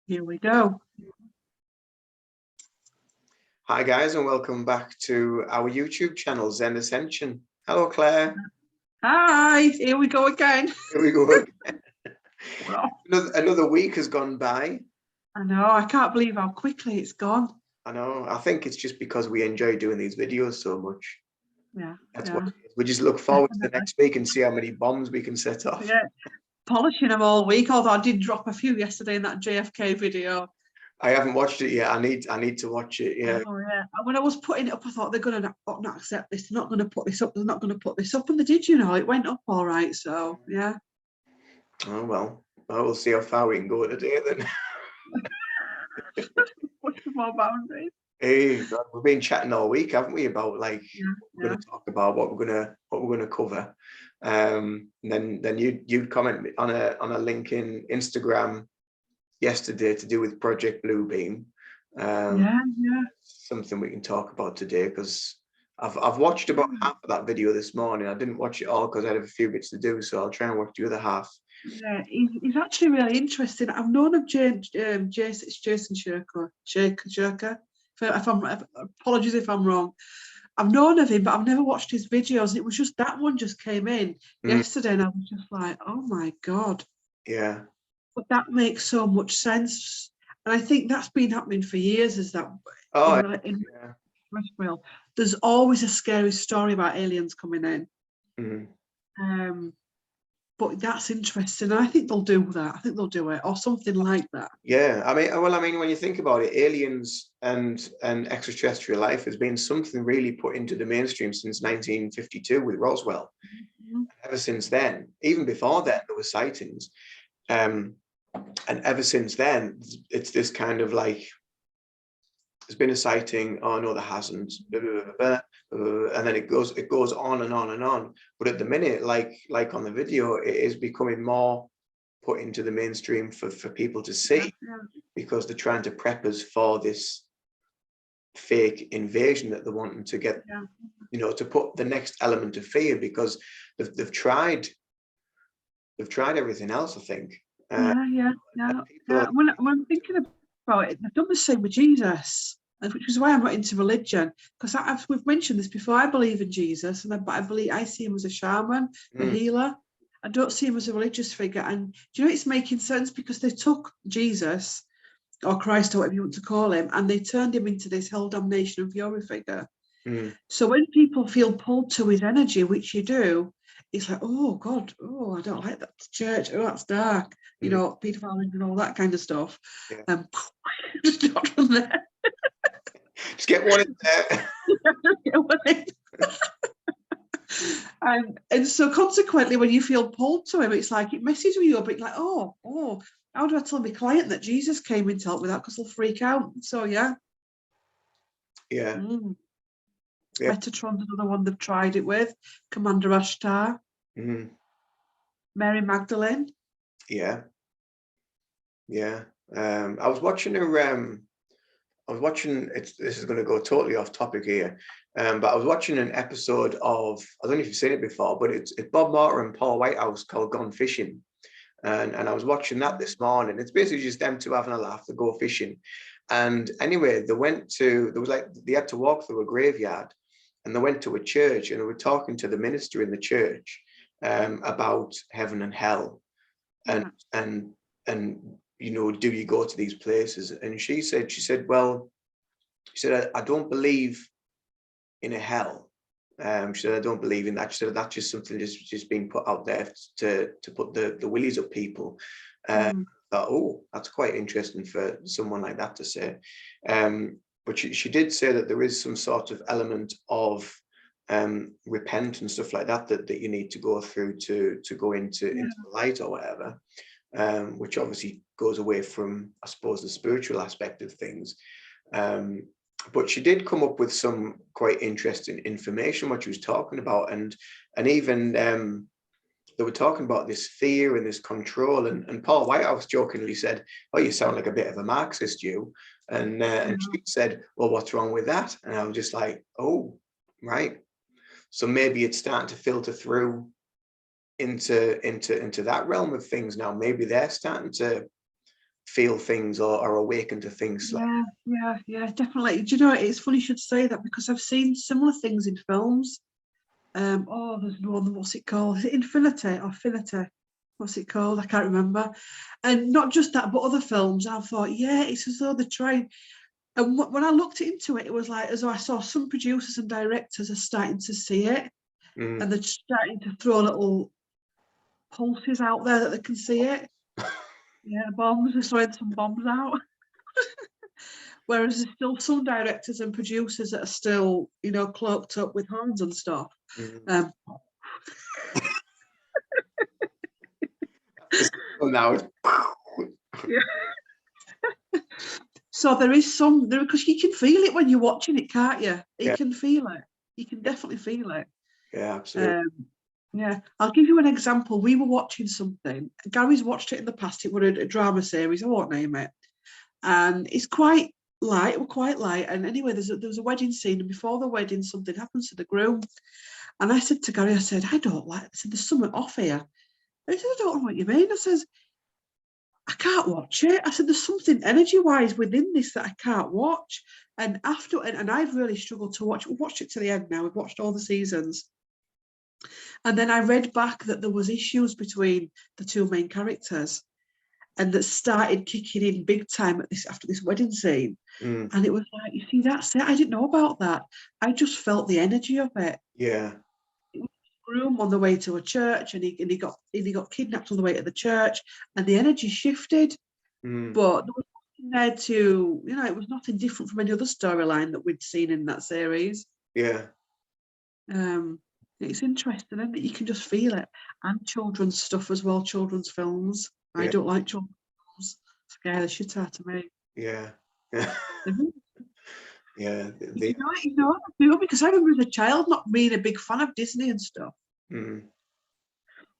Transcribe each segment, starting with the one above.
Here we go. Hi guys, and welcome back to our YouTube channel, Zen Ascension. Hello Claire. Hi, here we go again. Here we go again. Another week has gone by. I know, I can't believe how quickly it's gone. I know, I think it's just because we enjoy doing these videos so much. Yeah, That's what it is. We just look forward to the next week and see how many bombs we can set off. Yeah, polishing them all week, although I did drop a few yesterday in that JFK video. I haven't watched it yet. I need to watch it. Yeah. Oh yeah. When I was putting it up, I thought they're going to not accept this. They're not going to put this up. They're not going to put this up, and they did. It went up all right. So yeah. Oh well, we'll see how far we can go today then. Push some more boundaries. Hey, God, we've been chatting all week, haven't we? About we're going to talk about what we're going to cover. And then you'd comment on a link in Instagram yesterday to do with Project Bluebeam. Something we can talk about today, because I've watched about half of that video this morning. I didn't watch it all because I had a few bits to do, so I'll try and watch the other half. Yeah, he's actually really interesting. I've known of Jason Shirker. Apologies if I'm wrong. I've known of him, but I've never watched his videos. It was just that one just came in yesterday, and I was just like, oh my God. Yeah. But that makes so much sense. And I think that's been happening for years, is that Westfield, there's always a scary story about aliens coming in. But that's interesting. I think they'll do that. I think they'll do it, or something like that. Yeah, I mean, when you think about it, aliens and extraterrestrial life has been something really put into the mainstream since 1952 with Roswell. Ever since then, even before then, there were sightings. And ever since then, it's this kind of like, there's been a sighting, oh no, there hasn't, blah, blah, blah, blah, and then it goes on and on and on. But at the minute, like on the video, it is becoming more put into the mainstream for people to see, because they're trying to prep us for this fake invasion that they're wanting to get, to put the next element of fear, because they've tried everything else, I think. When I'm thinking about it, they've done the same with Jesus, which is why I'm not into religion, because we've mentioned this before. I believe in Jesus, but I see him as a shaman, a healer. I don't see him as a religious figure. And do you know, it's making sense, because they took Jesus, or Christ, or whatever you want to call him, and they turned him into this hell, damnation, and fury figure. So when people feel pulled to his energy, which you do, it's like, oh God, oh, I don't like that church, oh, that's dark, pedophilia and all that kind of stuff. Just not from there. Just get one in there. And so consequently, when you feel pulled to him, it's like it messes with you a bit, like, oh, how do I tell my client that Jesus came in to help with that? Because they'll freak out. So Metatron's another one they've tried it with. Commander Ashtar. Mary Magdalene. I was watching this is going to go totally off topic here, but I was watching an episode of, I don't know if you've seen it before, but it's Bob Martin and Paul Whitehouse, called Gone Fishing. And I was watching that this morning. It's basically just them two having a laugh. They go fishing. And anyway, they had to walk through a graveyard, and they went to a church, and they were talking to the minister in the church about heaven and hell. And do you go to these places? And she said, I don't believe in a hell. She said, I don't believe in that. She said, that's just something just being put out there to put the willies of people. Thought, oh, that's quite interesting for someone like that to say. But she did say that there is some sort of element of repent and stuff like that you need to go through to go into the light or whatever, which obviously goes away from, I suppose, the spiritual aspect of things. But she did come up with some quite interesting information, what she was talking about, and even they were talking about this fear and this control, and Paul Whitehouse jokingly said, oh, you sound like a bit of a Marxist, you. And she said, well, what's wrong with that? And I was just like, oh, right. So maybe it's starting to filter through into that realm of things now. Maybe they're starting to feel things or awaken to things. Yeah, definitely. Do you know, it's funny you should say that, because I've seen similar things in films. There's one, what's it called? Is it Infinity or Finity? What's it called? I can't remember. And not just that, but other films. I thought, yeah, it's as though they're trying. And when I looked into it, it was like as though I saw some producers and directors are starting to see it, and they're starting to throw little pulses out there that they can see it. Yeah, bombs. They're throwing some bombs out. Whereas there's still some directors and producers that are still, you know, cloaked up with horns and stuff. Now, yeah. So there is some there, because you can feel it when you're watching it, can't you? You can feel it. You can definitely feel it. Yeah, absolutely. Yeah, I'll give you an example. We were watching something. Gary's watched it in the past. It was a drama series. I won't name it, and it's quite light. We're quite light. And anyway, there was a wedding scene, and before the wedding, something happens to the groom. And I said to Gary, I said, I said, there's something off here. And he said, I don't know what you mean. I says, I can't watch it. I said, there's something energy-wise within this that I can't watch. And and I've really struggled to watch. We've watched it to the end now. We've watched all the seasons. And then I read back that there was issues between the two main characters, and that started kicking in big time after this wedding scene. And it was like, you see, that's it. I didn't know about that. I just felt the energy of it. Yeah. It was a groom on the way to a church, and he got kidnapped on the way to the church, and the energy shifted. But there was nothing there to, you know, it was nothing different from any other storyline that we'd seen in that series. Yeah. It's interesting, isn't it? You can just feel it. And children's stuff as well, children's films. I don't like children's films. Scare the shit out of me. Yeah. Yeah. Yeah. You know, because I remember as a child not being a big fan of Disney and stuff. And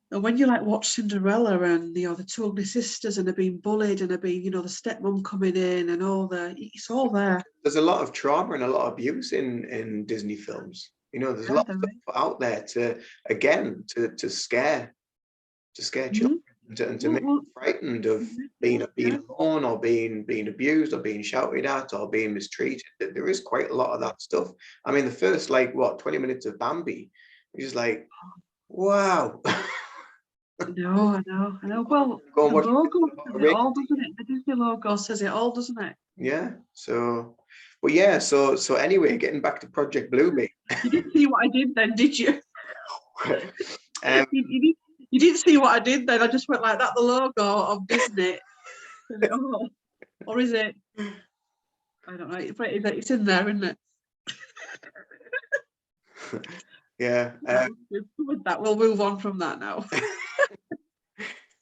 when you like watch Cinderella and, you know, the two ugly sisters, and they're being bullied, and they're being, you know, the stepmom coming in and all it's all there. There's a lot of trauma and a lot of abuse in Disney films. You know, there's a lot of stuff put out there to scare children, and to make them frightened of being alone, or being abused, or being shouted at, or being mistreated. There is quite a lot of that stuff. I mean, the first 20 minutes of Bambi is like, wow. I know. Well, the logo says it all, doesn't it? The Disney logo says it all, doesn't it? Yeah. So, well, yeah. So anyway, getting back to Project Bluebeam. You didn't see what I did then, did you? You didn't see what I did then. I just went like that. The logo of Disney. Or is it? I don't know. It's in there, isn't it? Yeah. With that, we'll move on from that now.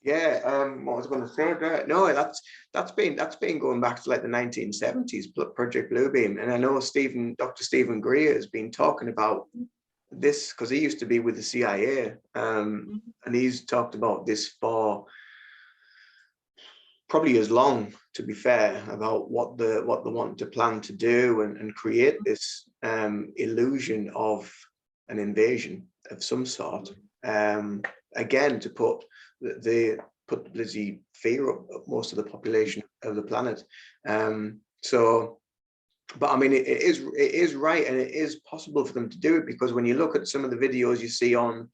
Yeah, what was I going to say there? No, that's been going back to like the 1970s, Project Bluebeam. And I know Dr. Stephen Greer has been talking about this, because he used to be with the CIA, and he's talked about this for probably as long, to be fair, about what they want to plan to do, and create this illusion of an invasion of some sort, again, to put the fear of most of the population of the planet. But I mean, it is right, and it is possible for them to do it, because when you look at some of the videos you see on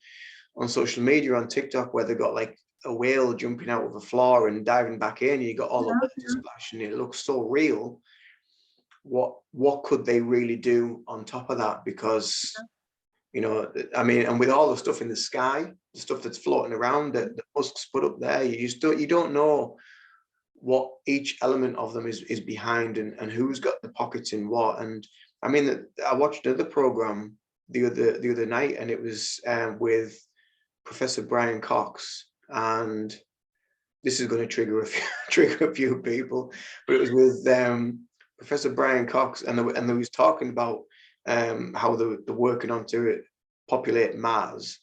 social media, on TikTok, where they've got like a whale jumping out of a floor and diving back in, you got all the water splashing, it looks so real. What could they really do on top of that? Because, you know, I mean, and with all the stuff in the sky, the stuff that's floating around, that the Musk's put up there, you don't know what each element of them is behind, and who's got the pockets in what. And I mean, I watched another program the other night, and it was with Professor Brian Cox, and this is going to trigger a few people, but it was with Professor Brian Cox, and they was talking about how they're working on to populate Mars,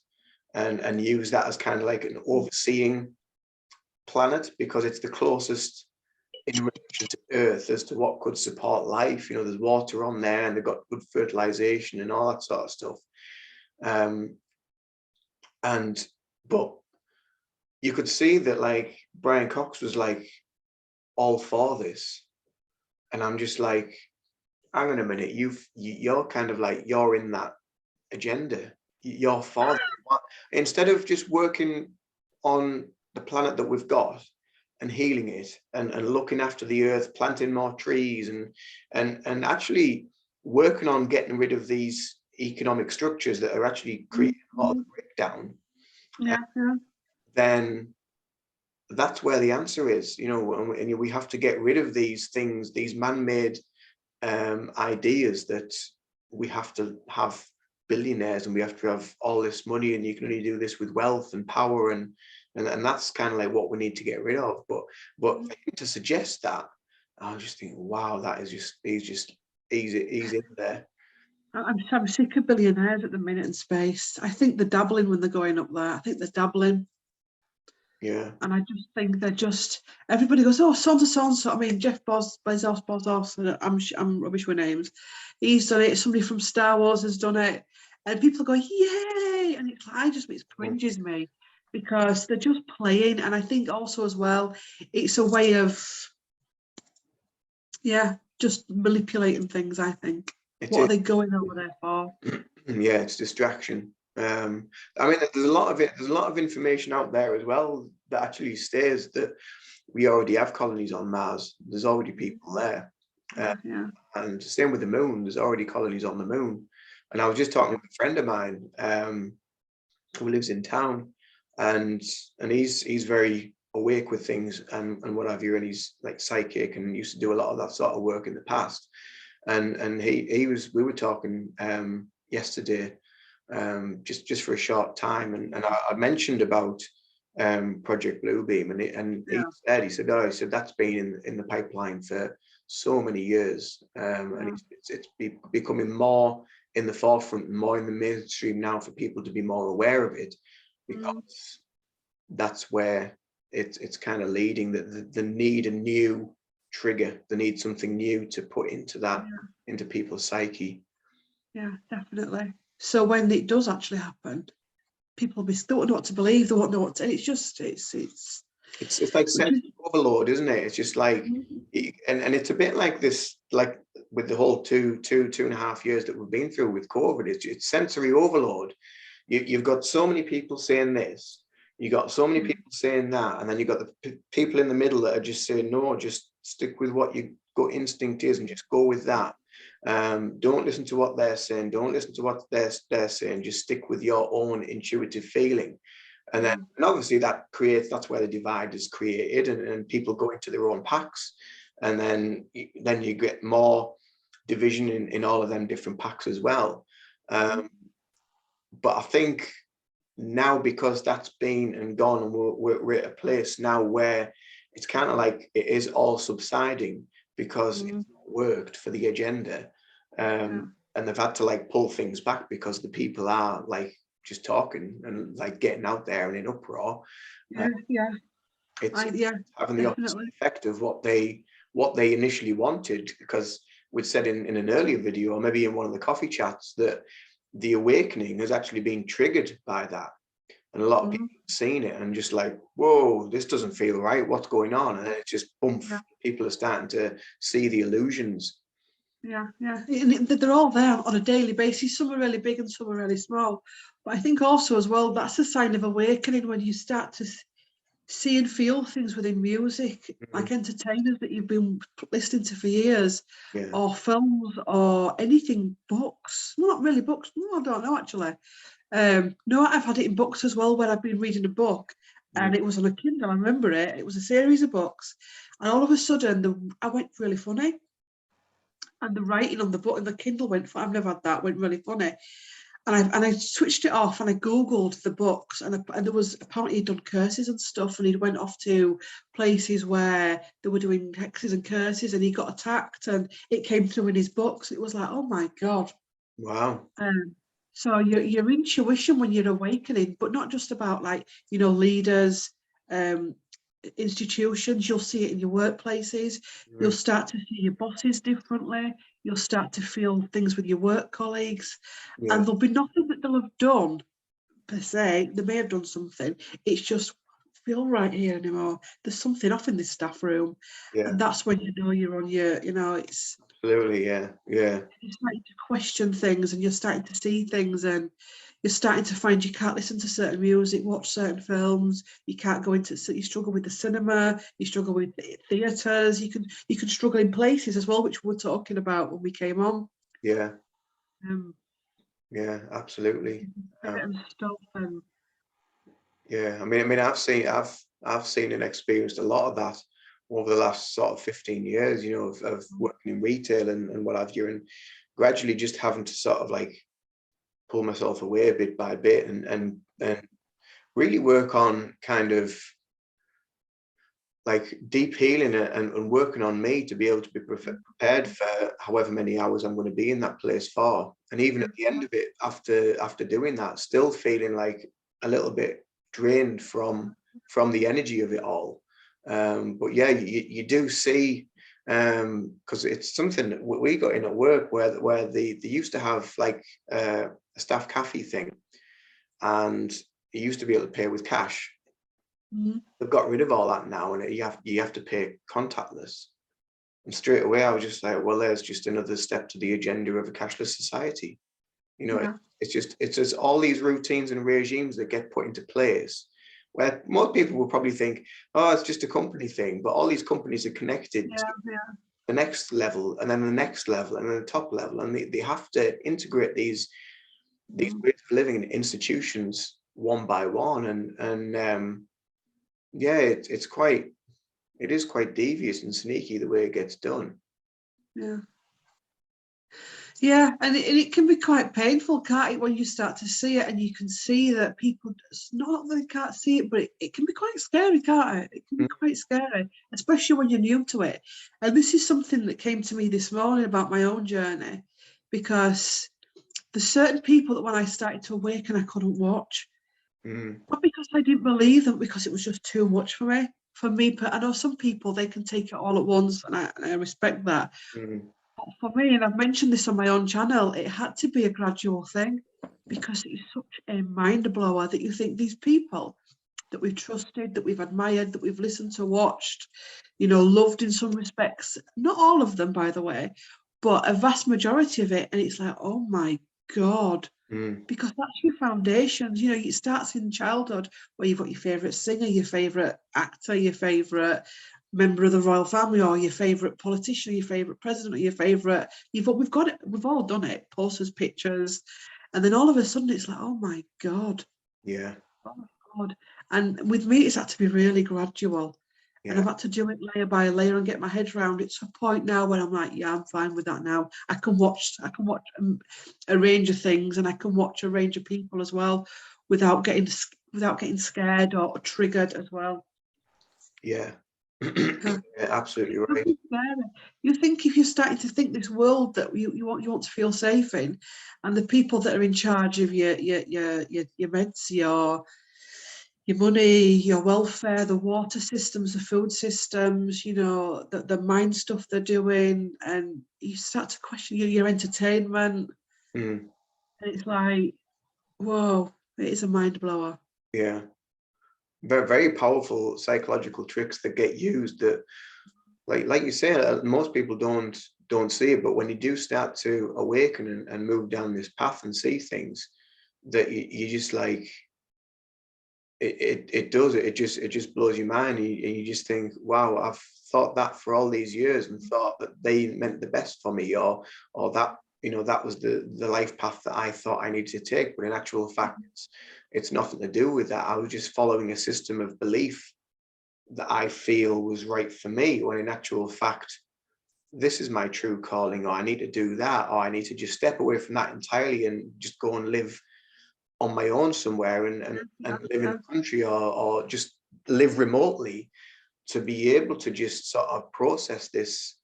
and use that as kind of like an overseeing planet, because it's the closest in relation to Earth as to what could support life. You know, there's water on there, and they've got good fertilization and all that sort of stuff. But you could see that, like, Brian Cox was like all for this. And I'm just like, hang on a minute, you're kind of like, you're in that agenda. You're for that. Instead of just working on the planet that we've got and healing it and looking after the earth, planting more trees and actually working on getting rid of these economic structures that are actually creating a lot of breakdown, then that's where the answer is, you know. And we have to get rid of these things, these man-made ideas that we have to have billionaires and we have to have all this money and you can only do this with wealth and power, and that's kind of like what we need to get rid of. But for him to suggest that, I just think, wow, that is just, he's in there. I'm sick of billionaires at the minute in space. I think they're dabbling when they're going up there. I think they're dabbling. Yeah. And I just think they're just, everybody goes, oh, so. I mean, Jeff Bezos, I'm rubbish with names. He's done it. Somebody from Star Wars has done it. And people go, yay. And it's like, it cringes me because they're just playing. And I think also as well, it's a way of, just manipulating things, I think. What are they going over there for? Yeah, it's distraction. I mean, there's a lot of information out there as well that actually says that we already have colonies on Mars. There's already people there. And same with the moon. There's already colonies on the moon. And I was just talking to a friend of mine who lives in town, and he's very awake with things and what have you, and he's like psychic and used to do a lot of that sort of work in the past. And we were talking yesterday, just for a short time, and I mentioned about Project Bluebeam, and he said that's been in the pipeline for so many years, and it's becoming more in the forefront and more in the mainstream now for people to be more aware of it, because that's where it's kind of leading, that the need a new trigger, they need something new to put into that, into people's psyche. Yeah, definitely. So when it does actually happen, people don't know what to believe, they won't know what to, and it's like sensory overload, isn't it? It's just like, and it's a bit like this, like with the whole two and a half years that we've been through with COVID, it's sensory overload. You've got so many people saying this, you got so many people saying that, and then you've got the people in the middle that are just saying, no, just stick with what your gut instinct is and just go with that. Don't listen to what they're saying, don't listen to what they're saying, just stick with your own intuitive feeling. And then and obviously that's where the divide is created, and people go into their own packs, and then you get more division in all of them different packs as well. But I think now, because that's been and gone, and we're at a place now where it's kind of like it is all subsiding because it's worked for the agenda, and they've had to like pull things back because the people are like just talking and like getting out there and in uproar. It's having the opposite effect of what they initially wanted, because we'd said in an earlier video, or maybe in one of the coffee chats, that the awakening has actually been triggered by that, and a lot of people have seen it and just like, whoa, this doesn't feel right, what's going on? And then it's just boom, people are starting to see the illusions. They're all there on a daily basis. Some are really big and some are really small, but I think also as well, that's a sign of awakening when you start to see and feel things within music, like entertainers that you've been listening to for years, or films, or anything, books. Well, not really books. No, I don't know actually. No, I've had it in books as well, where I've been reading a book and it was on a Kindle. I remember it. It was a series of books, and all of a sudden I went really funny, and the writing on the book in the Kindle went. I've never had that. Went really funny. And I switched it off and I Googled the books, and there was, apparently he'd done curses and stuff, and he went off to places where they were doing hexes and curses, and he got attacked, and it came through in his books. It was like, oh my God. Wow. So your intuition when you're awakening, but not just about like, leaders, institutions, you'll see it in your workplaces. You'll start to see your bosses differently. You'll start to feel things with your work colleagues, and there'll be nothing that they'll have done per se. They may have done something. It's just feel right here anymore. There's something off in this staff room. Yeah. And that's when you know you're on your, you know, it's Absolutely, yeah. you're starting to question things, and you're starting to see things, and you're starting to find you can't listen to certain music, watch certain films, you can't go into, you struggle with the cinema, you struggle with theatres, you can struggle in places as well, which we were talking about when we came on. Yeah. Um, Yeah, absolutely. and stuff, and Yeah, I mean, I've seen and experienced a lot of that over the last sort of 15 years, you know, of working in retail and what have you, and gradually just having to sort of like pull myself away bit by bit and really work on kind of like deep healing and working on me to be able to be prepared for however many hours I'm going to be in that place for. And even at the end of it, after doing that, still feeling like a little bit drained from the energy of it all. But yeah, you do see, because it's something that we got in at work where they used to have like a staff cafe thing, and you used to be able to pay with cash. They've got rid of all that now, and you have to pay contactless. And straight away, I was just like, well, there's just another step to the agenda of a cashless society. You know, yeah. it's just all these routines and regimes that get put into place, where most people will probably think, oh, it's just a company thing, but all these companies are connected to the next level, and then the next level, and then the top level, and they have to integrate these ways of living in institutions one by one, and yeah, it is quite devious and sneaky the way it gets done. Yeah, and it can be quite painful, can't it, when you start to see it, and you can see that people, it's not that they can't see it, but it can be quite scary, can't it? It can be quite scary, especially when you're new to it. And this is something that came to me this morning about my own journey, because there's certain people that when I started to awaken, I couldn't watch. Not because I didn't believe them, because it was just too much for me. For me, I know some people, they can take it all at once, and I respect that. But for me, and I've mentioned this on my own channel, it had to be a gradual thing, because it's such a mind blower that you think these people that we've trusted, that we've admired, that we've listened to, watched, you know, loved in some respects, not all of them, by the way, but a vast majority of it. And it's like, oh my God, because that's your foundations. You know, it starts in childhood, where you've got your favourite singer, your favourite actor, your favourite member of the royal family, or your favourite politician, or your favourite president, or your favourite, we've got it, we've all done it, posters, pictures, and then all of a sudden it's like, oh my God. Yeah. Oh my God. And with me, it's had to be really gradual. And I've had to do it layer by layer and get my head around it, to a point now where I'm like, yeah, I'm fine with that now. I can watch a range of things, and I can watch a range of people as well, without getting scared or triggered as well. Yeah. Yeah, absolutely right. You think, if you're starting to think this world that you want to feel safe in, and the people that are in charge of your meds, your money, your welfare, the water systems, the food systems, you know, the mind stuff they're doing, and you start to question your entertainment. And it's like, whoa, it is a mind blower. Yeah. Very, very powerful psychological tricks that get used, that like you say, most people don't see it, but when you do start to awaken and move down this path and see things, that you just like, it just blows your mind, and you just think, wow, I've thought that for all these years and thought that they meant the best for me, or that, you know, that was the life path that I thought I needed to take, but in actual fact it's nothing to do with that. I was just following a system of belief that I feel was right for me, when in actual fact this is my true calling, or I need to do that, or I need to just step away from that entirely and just go and live on my own somewhere, and live in a country, or just live remotely, to be able to just sort of process this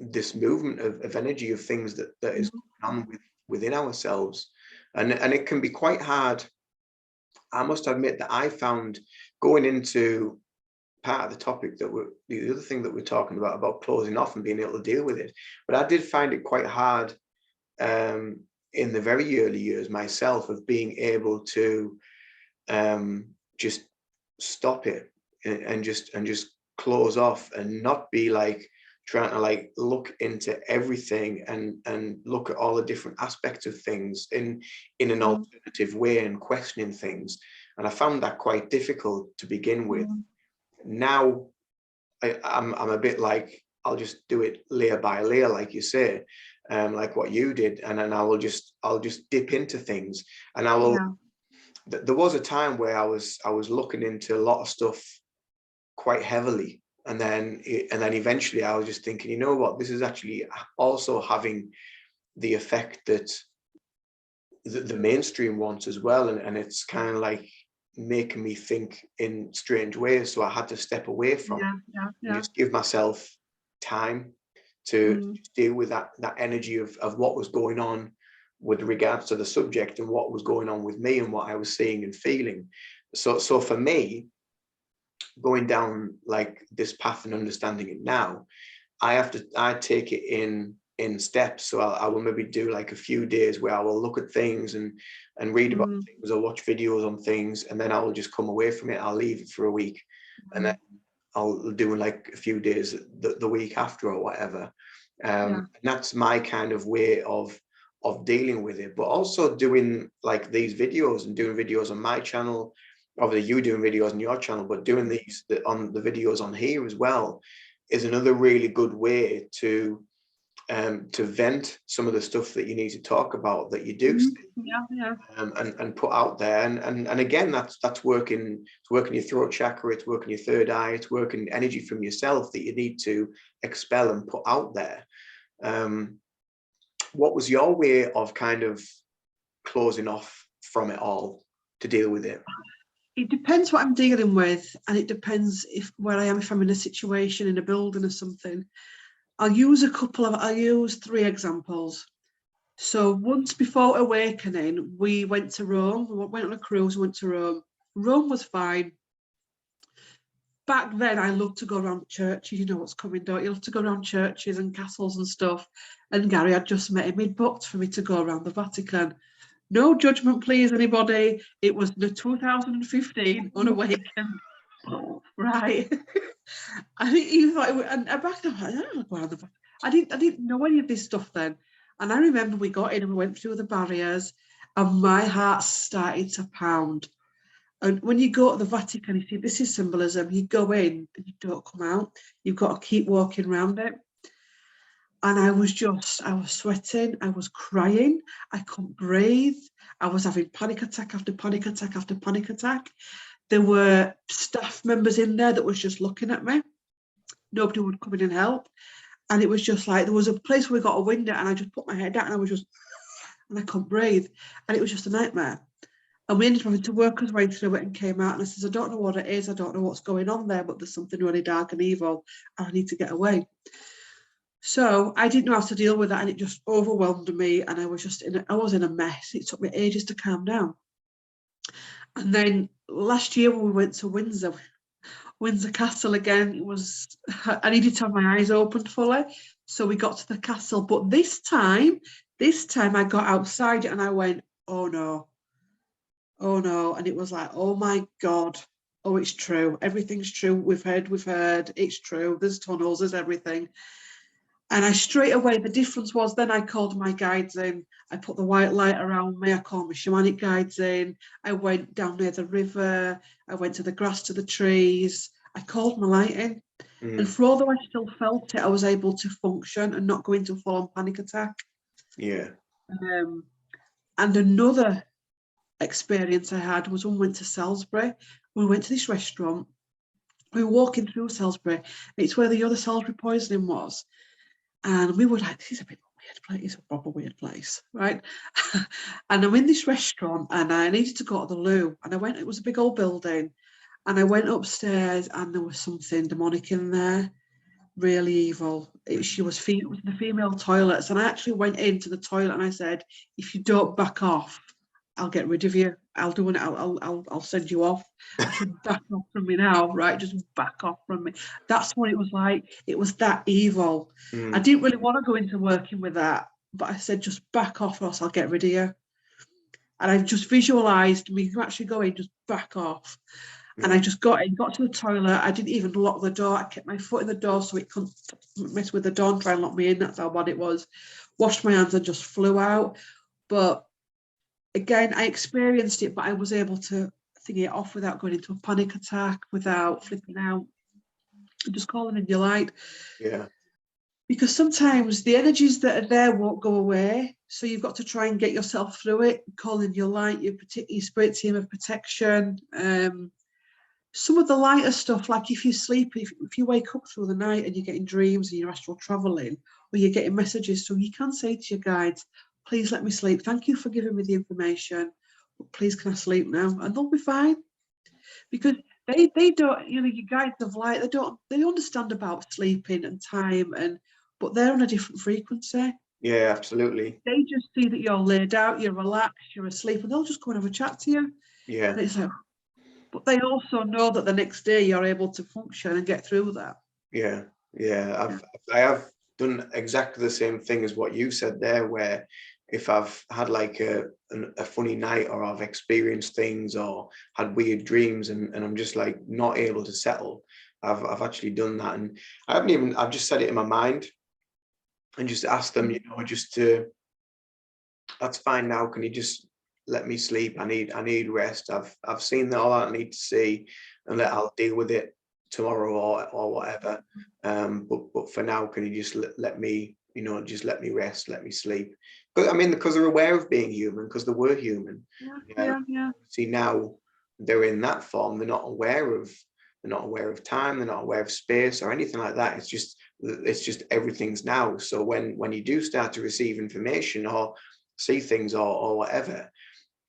this movement of energy, of things that is going on within ourselves. And it can be quite hard. I must admit that I found, going into part of the topic, that the other thing that we're talking about closing off and being able to deal with it, but I did find it quite hard in the very early years myself, of being able to just stop it and just close off, and not be like trying to like look into everything and look at all the different aspects of things in an alternative way and questioning things. And I found that quite difficult to begin with. Now I'm a bit like, I'll just do it layer by layer, like you say, like what you did, and then I'll just dip into things. And I will. There was a time where I was looking into a lot of stuff quite heavily, and then eventually I was just thinking, you know what, this is actually also having the effect that the mainstream wants as well, and it's kind of like making me think in strange ways. So I had to step away from it and just give myself time to deal with that energy of what was going on with regards to the subject, and what was going on with me, and what I was seeing and feeling. So for me, going down like this path and understanding it now, I take it in steps. So I will maybe do like a few days where I will look at things and read about things, or watch videos on things, and then I will just come away from it. I'll leave it for a week, and then I'll do like a few days the week after or whatever. And that's my kind of way of dealing with it. But also doing like these videos and doing videos on my channel, obviously you doing videos on your channel, but doing these on the videos on here as well is another really good way to vent some of the stuff that you need to talk about, that you do see, and put out there. And again, that's working. It's working your throat chakra, it's working your third eye, it's working energy from yourself that you need to expel and put out there. What was your way of kind of closing off from it all to deal with it? It depends what I'm dealing with, and it depends where I am, if I'm in a situation in a building or something. I'll use 3 examples. So once before awakening, we went to Rome. We went on a cruise, went to Rome. Rome was fine. Back then, I loved to go around churches. You know what's coming, don't you? Love to go around churches and castles and stuff. And Gary had just met him. He'd booked for me to go around the Vatican. No judgment, please, anybody. It was the 2015 Unawakened. Right. I think he thought, and back then, I don't know, go around the Vatican. I didn't know any of this stuff then. And I remember we got in and we went through the barriers, and my heart started to pound. And when you go to the Vatican, you see, this is symbolism. You go in and you don't come out. You've got to keep walking around it. And I was sweating. I was crying. I couldn't breathe. I was having panic attack after panic attack after panic attack. There were staff members in there that was just looking at me. Nobody would come in and help. And it was just like, there was a place where we got a window, and I just put my head down, and I couldn't breathe. And it was just a nightmare. And we ended up having to work our way through it, and came out, and I says, I don't know what it is. I don't know what's going on there, but there's something really dark and evil, and I need to get away. So I didn't know how to deal with that, and it just overwhelmed me, and I was in a mess. It took me ages to calm down. And then last year when we went to Windsor Castle again, I needed to have my eyes opened fully. So we got to the castle, but this time I got outside and I went, oh no. And it was like, oh my God, oh, it's true. Everything's true. We've heard, it's true. There's tunnels, there's everything. And I straight away, the difference was then I called my guides in. I put the white light around me. I called my shamanic guides in. I went down near the river. I went to the grass, to the trees. I called my light in. And for although I still felt it, I was able to function and not go into a full-on panic attack. Yeah. And another experience I had was when we went to Salisbury. We went to this restaurant. We were walking through Salisbury. It's where the other Salisbury poisoning was. And we were like, this is a bit of a weird place, a proper weird place, right? And I'm in this restaurant and I needed to go to the loo. And it was a big old building. And I went upstairs and there was something demonic in there, really evil. It was in the female toilets. And I actually went into the toilet and I said, if you don't back off, I'll get rid of you. I'll do it. I'll send you off. I should back off from me now, right? Just back off from me. That's what it was like. It was that evil. I didn't really want to go into working with that, but I said, just back off or else I'll get rid of you. And I just visualized me actually going, just back off. And I just got to the toilet. I didn't even lock the door. I kept my foot in the door so it couldn't mess with the door and try and lock me in. That's how bad it was. Washed my hands and just flew out. But again, I experienced it, but I was able to think it off without going into a panic attack, without flipping out, and just calling in your light. Yeah. Because sometimes the energies that are there won't go away. So you've got to try and get yourself through it, call in your light, your spirit team of protection. Some of the lighter stuff, like if you sleep, if you wake up through the night and you're getting dreams and you're astral traveling, or you're getting messages, so you can say to your guides, please let me sleep. Thank you for giving me the information, but please can I sleep now? And they'll be fine. Because they don't, your guides of light, they understand about sleeping and time, but they're on a different frequency. Yeah, absolutely. They just see that you're laid out, you're relaxed, you're asleep, and they'll just go and have a chat to you. Yeah. And it's like, but they also know that the next day you're able to function and get through that. Yeah. I have done exactly the same thing as what you said there, where if I've had like a funny night, or I've experienced things or had weird dreams and I'm just like not able to settle, I've actually done that. And I've just said it in my mind and just asked them, that's fine now. Can you just let me sleep? I need rest. I've seen all that I need to see, and that I'll deal with it tomorrow or whatever. But for now, can you just let me, just let me rest, let me sleep? Because they're aware of being human, because they were human. Yeah. See, now they're in that form. They're not aware of time. They're not aware of space or anything like that. It's just everything's now. So when you do start to receive information or see things or whatever,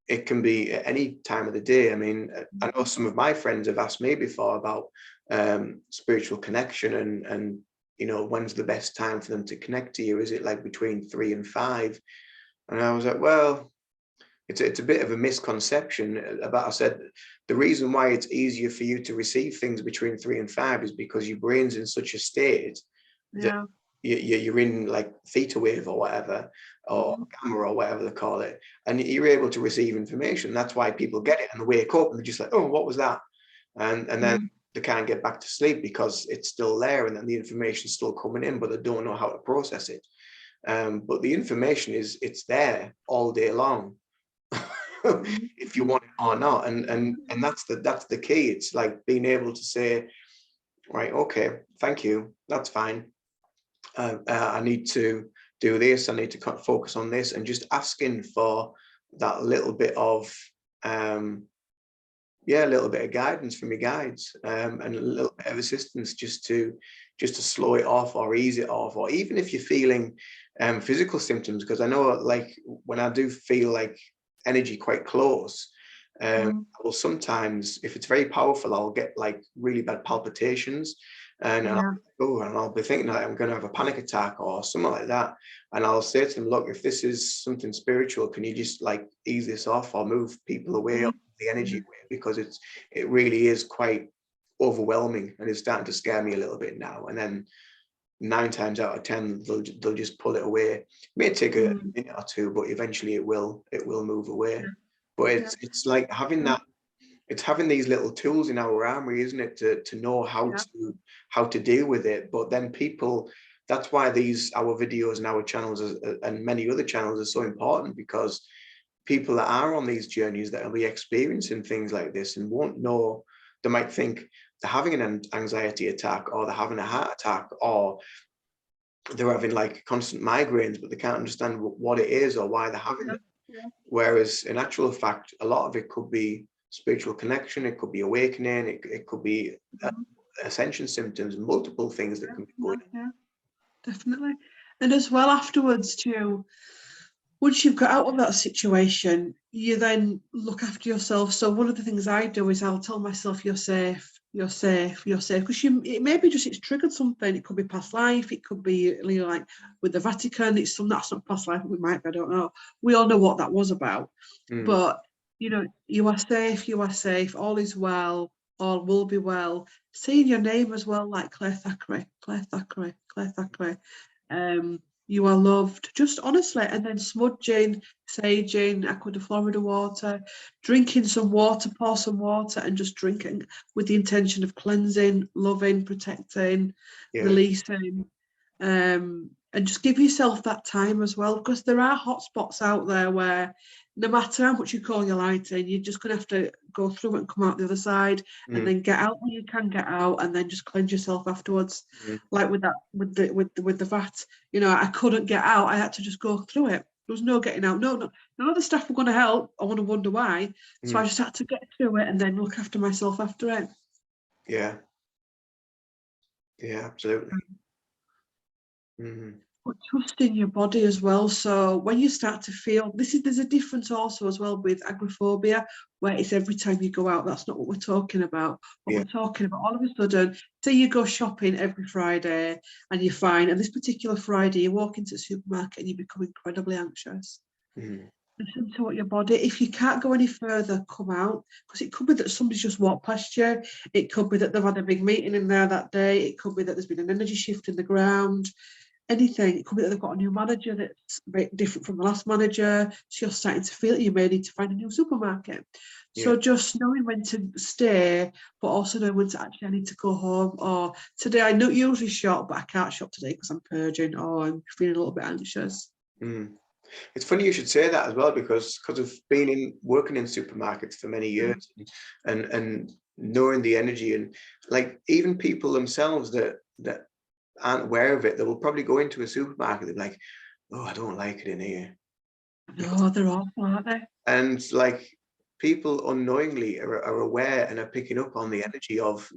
it can be at any time of the day. I mean, I know some of my friends have asked me before about spiritual connection and when's the best time for them to connect to you? Is it like between 3 and 5? And I was like, well, it's a bit of a misconception. I said, the reason why it's easier for you to receive things between 3 and 5 is because your brain's in such a state that you're in like theta wave or whatever, or gamma or whatever they call it, and you're able to receive information. That's why people get it and they wake up and they're just like, oh, what was that? And then they can't get back to sleep because it's still there, and then the information's still coming in, but they don't know how to process it. But the information it's there all day long. If you want it or not, and that's the key. It's like being able to say, right, okay, thank you, that's fine. I need to do this, I need to focus on this, and just asking for that little bit of a little bit of guidance from your guides, and a little bit of assistance just to slow it off or ease it off. Or even if you're feeling physical symptoms, because I know, like, when I do feel like energy quite close, I will sometimes, if it's very powerful, I'll get like really bad palpitations, and I'll be thinking that I'm going to have a panic attack or something like that. And I'll say to them, look, if this is something spiritual, can you just like ease this off or move people away, the energy away, because it really is quite overwhelming and it's starting to scare me a little bit now. And then 9 times out of 10 they'll just pull it away. It may take a minute or two, but eventually it will move away. But it's like having that, it's having these little tools in our armory, isn't it, to know how to deal with it. But then people, that's why our videos and our channels and many other channels are so important, because people that are on these journeys that will be experiencing things like this and won't know, they might think they're having an anxiety attack, or they're having a heart attack, or they're having like constant migraines, but they can't understand what it is or why they're having it. Whereas in actual fact, a lot of it could be spiritual connection, it could be awakening, it could be ascension symptoms, multiple things that can be going on. Yeah, definitely. And as well, afterwards too, once you've got out of that situation, you then look after yourself. So one of the things I do is I'll tell myself, you're safe, you're safe, you're safe. Because it may be just it's triggered something. It could be past life. It could be, like with the Vatican, that's not past life. We might, I don't know. We all know what that was about. But, you are safe, all is well, all will be well. Saying your name as well, like Claire Thackray. you are loved, just honestly. And then smudging, saging, aqua de Florida water, drinking some water, pour some water and just drinking with the intention of cleansing, loving, protecting, releasing. And just give yourself that time as well, because there are hot spots out there where no matter how much you call your light in, you're just going to have to go through it and come out the other side, and then get out when you can get out, and then just cleanse yourself afterwards. Like with the vat, you know, I couldn't get out. I had to just go through it. There was no getting out. No, none of the staff were going to help. I want to wonder why. So I just had to get through it and then look after myself after it. Yeah. Yeah, absolutely. But trust in your body as well. So when you start to feel there's a difference also as well with agoraphobia, where it's every time you go out. That's not what we're talking about. What we're talking about, all of a sudden, say you go shopping every Friday and you're fine, and this particular Friday you walk into the supermarket and you become incredibly anxious. Listen to what your body, if you can't go any further, come out, because it could be that somebody's just walked past you. It could be that they've had a big meeting in there that day. It could be that there's been an energy shift in the ground. Anything. It could be that they've got a new manager that's very different from the last manager. So you're starting to feel you may need to find a new supermarket. So just knowing when to stay, but also knowing when to actually I need to go home, or today I don't usually shop, but I can't shop today because I'm purging, or I'm feeling a little bit anxious. It's funny you should say that as well, because of being working in supermarkets for many years and knowing the energy, and like even people themselves that aren't aware of it, they will probably go into a supermarket and be like, oh, I don't like it in here. No, they're awful, aren't they? And like people unknowingly are aware and are picking up on the energy of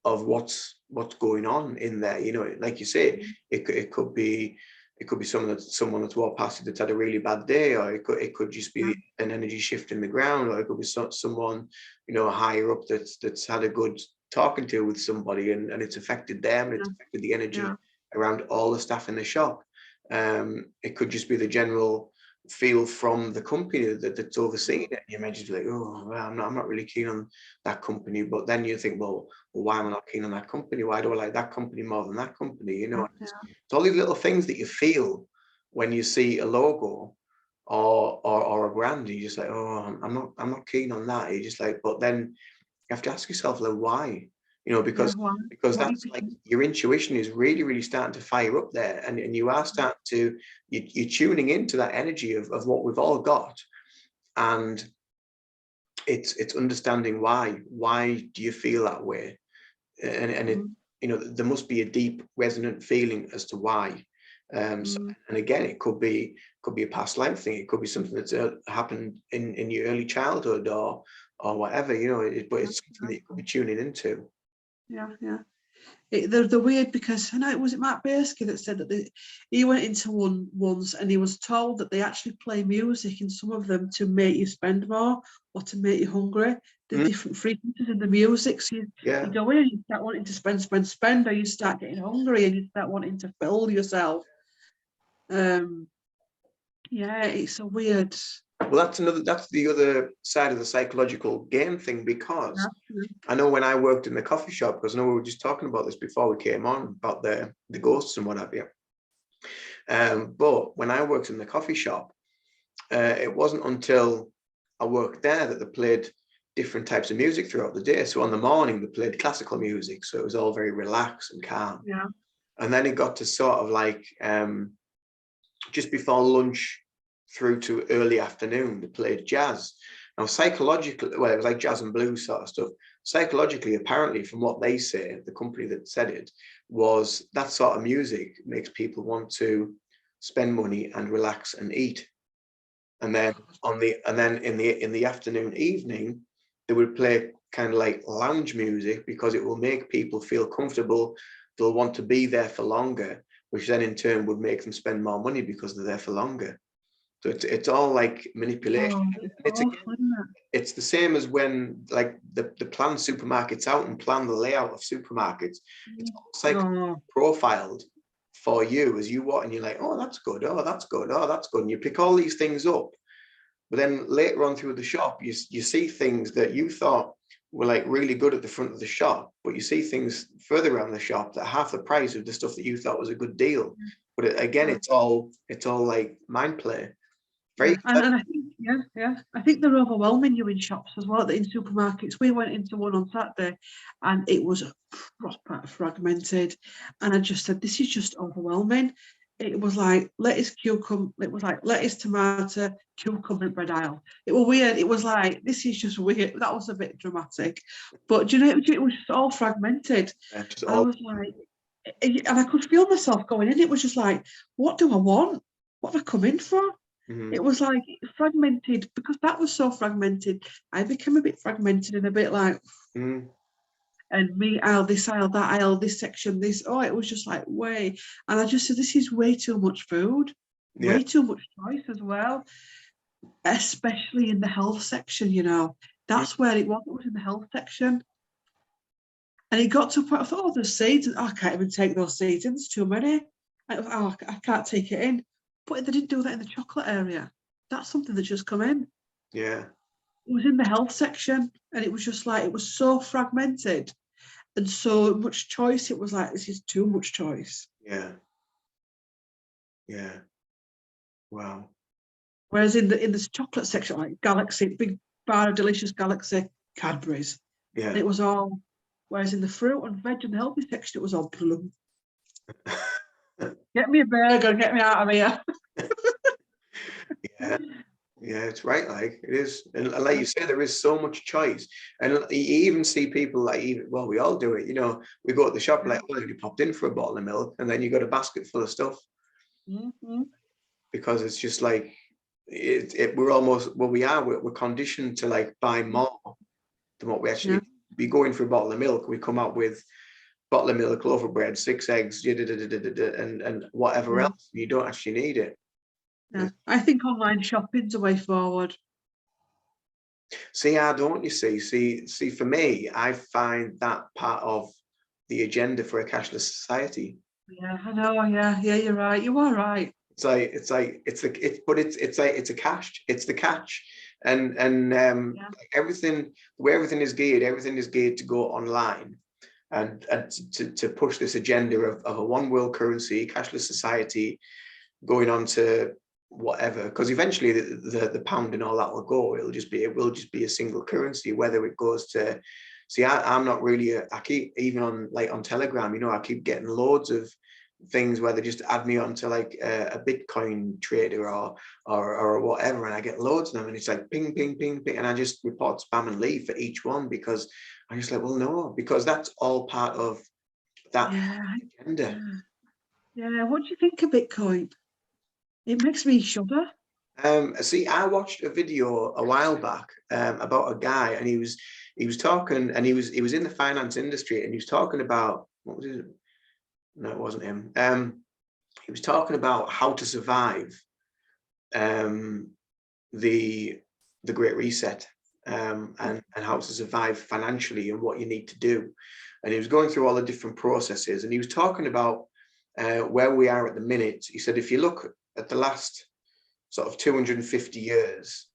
what's going on in there. You know, like you say, it could be someone that's walked past you that's had a really bad day, or it could just be an energy shift in the ground, or it could be someone, you know, higher up that's had a good talking to with somebody, and it's affected them, and it's affected the energy around all the staff in the shop. It could just be the general feel from the company that's overseeing it. You might just be like, oh, well, I'm not really keen on that company. But then you think, well, why am I not keen on that company? Why do I like that company more than that company? You know, it's all these little things that you feel when you see a logo or a brand. You're just like, oh, I'm not keen on that. You're just like, but then you have to ask yourself, like, why? You know, because that's like your intuition is really, really starting to fire up there, and you are starting to you're tuning into that energy of what we've all got, and it's understanding why do you feel that way, and it, you know, there must be a deep resonant feeling as to why. So, and again, it could be a past life thing. It could be something that's happened in your early childhood or whatever, you know. But it's something that you could be tuning into. They're weird, because I know it was Matt Barsky that said that he went into one once and he was told that they actually play music in some of them to make you spend more or to make you hungry. There's different frequencies in the music, so you go in and you start wanting to spend, or you start getting hungry and you start wanting to fill yourself. It's so weird. Well, that's the other side of the psychological game thing, because I know when I worked in the coffee shop, because I know we were just talking about this before we came on about the ghosts and what have you. But when I worked in the coffee shop, it wasn't until I worked there that they played different types of music throughout the day. So on the morning, they played classical music, so it was all very relaxed and calm. And then it got to sort of like just before lunch through to early afternoon, they played jazz. Now, psychologically, well, it was like jazz and blues sort of stuff. Psychologically, apparently, from what they say, the company that said it, was that sort of music makes people want to spend money and relax and eat. And then in the afternoon, evening, they would play kind of like lounge music, because it will make people feel comfortable. They'll want to be there for longer, which then in turn would make them spend more money because they're there for longer. So it's all like manipulation. It's the same as when like the plan supermarkets out and plan the layout of supermarkets. It's like profiled for you as you walk, and you're like, oh, that's good, oh, that's good, oh, that's good. And you pick all these things up. But then later on through the shop, you see things that you thought were like really good at the front of the shop, but you see things further around the shop that are half the price of the stuff that you thought was a good deal. But again, it's all like mind play. Very and I think, I think they're overwhelming you in shops as well, in supermarkets. We went into one on Saturday and it was proper fragmented. And I just said, this is just overwhelming. It was like lettuce, cucumber, it was like lettuce, tomato, cucumber, bread aisle. It was weird. It was like, this is just weird. That was a bit dramatic. But do you know, it was just all fragmented. I was like, and I could feel myself going in. It was just like, what do I want? What have I come in for? It was like fragmented, because that was so fragmented. I became a bit fragmented and a bit like, and me aisle, this aisle, that aisle, this section, this. Oh, it was just like way. And I just said, this is way too much food, way too much choice as well, especially in the health section. You know, that's where it was. It was in the health section. And it got to a point, I thought, oh, there's seeds. And I can't even take those seeds in. There's too many. I can't take it in. But they didn't do that in the chocolate area. That's something that's just come in. Yeah. It was in the health section, and it was just like, it was so fragmented and so much choice. It was like, this is too much choice. Yeah. Yeah. Wow. Whereas in this chocolate section, like Galaxy, big bar of delicious Galaxy Cadbury's. Yeah. And it was all, whereas in the fruit and veg and the healthy section, it was all plum. Get me a burger, get me out of here. Yeah, it's right. Like it is, and like you say, there is so much choice, and you even see people like, well, we all do it. You know, we go to the shop like, well, you popped in for a bottle of milk, and then you got a basket full of stuff, because it's just like we're almost, well, we're conditioned to like buy more than what we actually. We go in for a bottle of milk, we come out with bottle of milk, loaf of bread, 6 eggs, and whatever else. You don't actually need it. Yeah, I think online shopping's a way forward. See, I don't, you see, for me, I find that part of the agenda for a cashless society. Yeah, I know. Yeah, you're right. You are right. It's the catch, and like everything, the way everything is geared to go online, and to push this agenda of a one world currency, cashless society, going on to whatever, because eventually the pound and all that will go. It will just be a single currency, whether it goes to, see, I'm not really I keep, even on Telegram, you know, I keep getting loads of things where they just add me onto like a Bitcoin trader or whatever, and I get loads of them, and it's like ping ping ping ping, and I just report spam and leave for each one, because I'm just like, well, no, because that's all part of that agenda. Yeah, what do you think of Bitcoin? It makes me shudder. See, I watched a video a while back about a guy, and he was talking, and he was in the finance industry, and he was talking about, what was it? No, it wasn't him. He was talking about how to survive the Great Reset, and how to survive financially and what you need to do. And he was going through all the different processes, and he was talking about where we are at the minute. He said, if you look at the last sort of 250 years,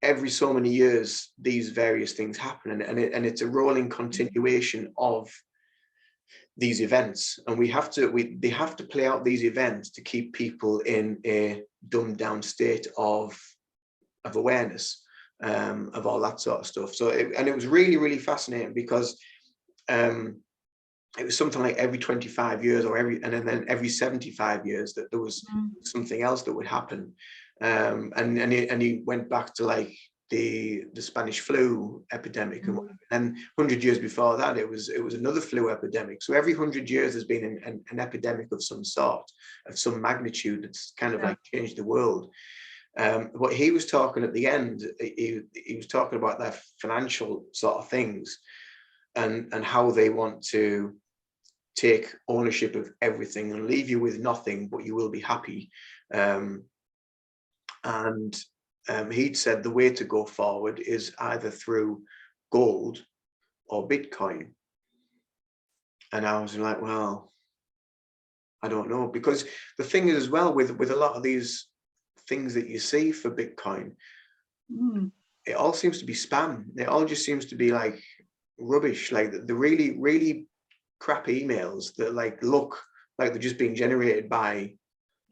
every so many years, these various things happen, and it's a rolling continuation of these events, and they have to play out these events to keep people in a dumbed down state of awareness, of all that sort of stuff. So it was really, really fascinating, because it was something like every 25 years or and then every 75 years that there was something else that would happen. And he went back to like the Spanish flu epidemic, and 100 years before that it was another flu epidemic. So every 100 years there's been an epidemic of some sort, of some magnitude, that's kind of like changed the world. What he was talking at the end, he was talking about their financial sort of things, and how they want to take ownership of everything and leave you with nothing, but you will be happy. He'd said the way to go forward is either through gold or Bitcoin. And I was like, well, I don't know, because the thing is as well with a lot of these things that you see for Bitcoin, it all seems to be spam. It all just seems to be like rubbish, like the really, really crap emails that like look like they're just being generated by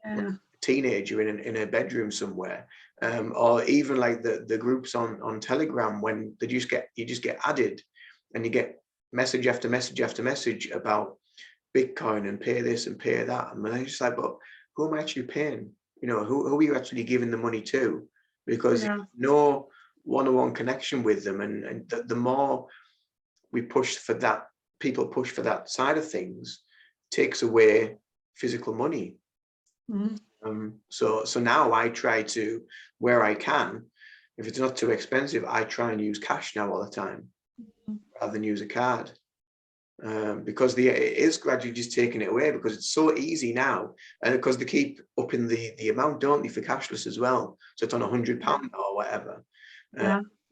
like a teenager in a bedroom somewhere, or even like the groups on Telegram, when you just get added and you get message after message after message about Bitcoin and pay this and pay that, and I'm just like, but who am I actually paying? You know, who are you actually giving the money to? Because you have no one-on-one connection with them, and the more we push for that, people push for that side of things, takes away physical money. So now I try to, where I can, if it's not too expensive, I try and use cash now all the time rather than use a card, because it is gradually just taking it away, because it's so easy now, and because they keep upping the amount, don't they, for cashless as well, so it's on £100 or whatever.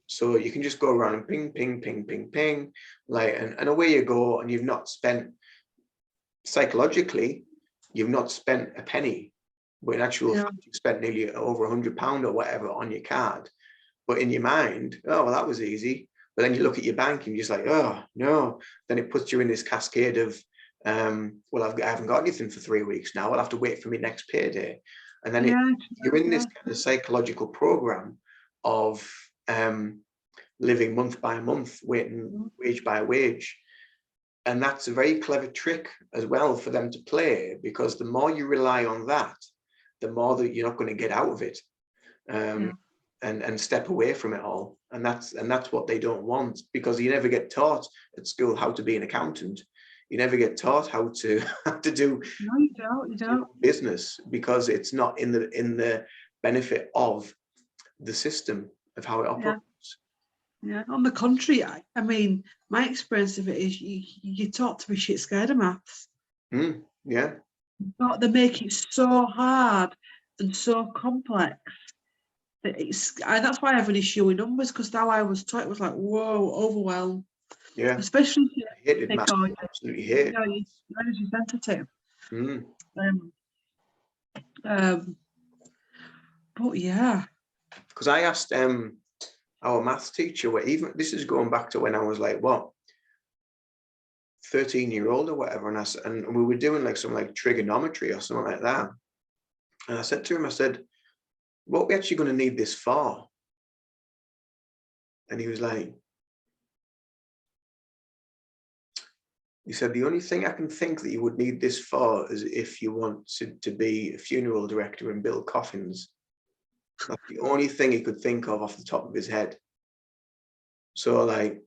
So you can just go around and ping, ping, ping, ping, ping, like, and away you go, and you've not spent, psychologically, you've not spent a penny, but in actual fact, you've spent nearly over £100 or whatever on your card. But in your mind, oh, well, that was easy. But then you look at your bank and you're just like, oh, no. Then it puts you in this cascade of, well, I haven't got anything for 3 weeks now. I'll have to wait for my next payday. And then you're in this kind of psychological program of living month by month, waiting wage by wage. And that's a very clever trick as well for them to play, because the more you rely on that, the more that you're not going to get out of it, and step away from it all. And that's what they don't want, because you never get taught at school how to be an accountant. You never get taught how to do you don't. business, because it's not in the benefit of the system of how it operates. Yeah, on the contrary, I mean, my experience of it is you're taught to be shit scared of maths. Yeah. They make it so hard and so complex that that's why I have an issue with numbers, because now I was taught, it was like, whoa, overwhelmed. Yeah. Especially if I hated maths. Absolutely hate. You're energy sensitive. But yeah. Because I asked our maths teacher, even this is going back to when I was like, what, 13-year-old or whatever, and we were doing like some like trigonometry or something like that, and I said to him, I said, what are we actually going to need this for? And he was like, he said, the only thing I can think that you would need this for is if you want to be a funeral director and build coffins. That's the only thing he could think of off the top of his head. So like,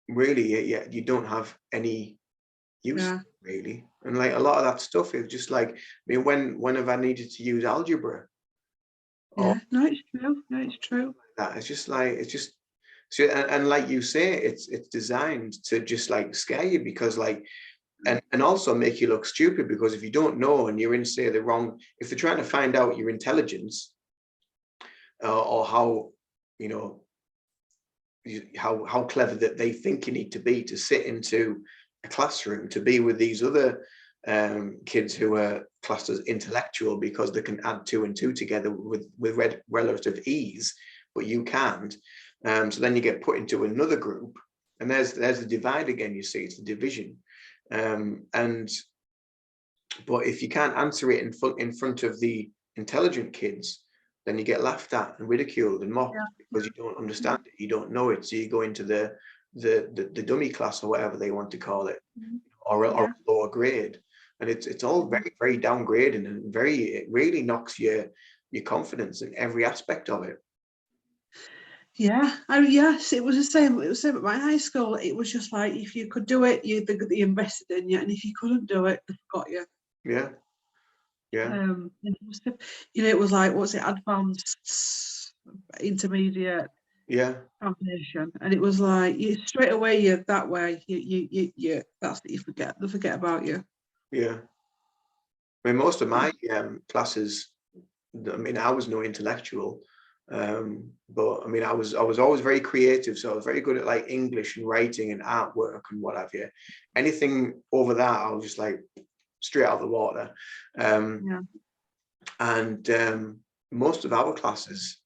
really, you don't have any use, really. And like a lot of that stuff is just like, I mean, when have I needed to use algebra? No, it's true. No, it's true. That it's just like, so, and like you say, it's designed to just like scare you, because like, and also make you look stupid, because if you don't know and you're in, say, the wrong, if they're trying to find out your intelligence, or how, you know, how clever that they think you need to be to sit into a classroom, to be with these other kids who are classed as intellectual because they can add 2 and 2 together with relative ease, but you can't. So then you get put into another group, and there's the divide again. You see, it's the division. But if you can't answer it in front of the intelligent kids, then you get laughed at and ridiculed and mocked, because you don't understand it, you don't know it. So you go into the dummy class, or whatever they want to call it, or a lower grade, and it's all very, very downgrading, and it really knocks your confidence in every aspect of it. Yes, it was the same. It was the same at my high school. It was just like, if you could do it, they invested in you, and if you couldn't do it, they forgot you. Yeah. It was like, what's it, advanced, intermediate, foundation, and it was like, you straight away, you're that way. You that's what you forget. They forget about you. Yeah. I mean, most of my classes, I mean, I was no intellectual, but I mean, I was always very creative, so I was very good at like English and writing and artwork and what have you. Anything over that, I was just like straight out of the water. And most of our classes,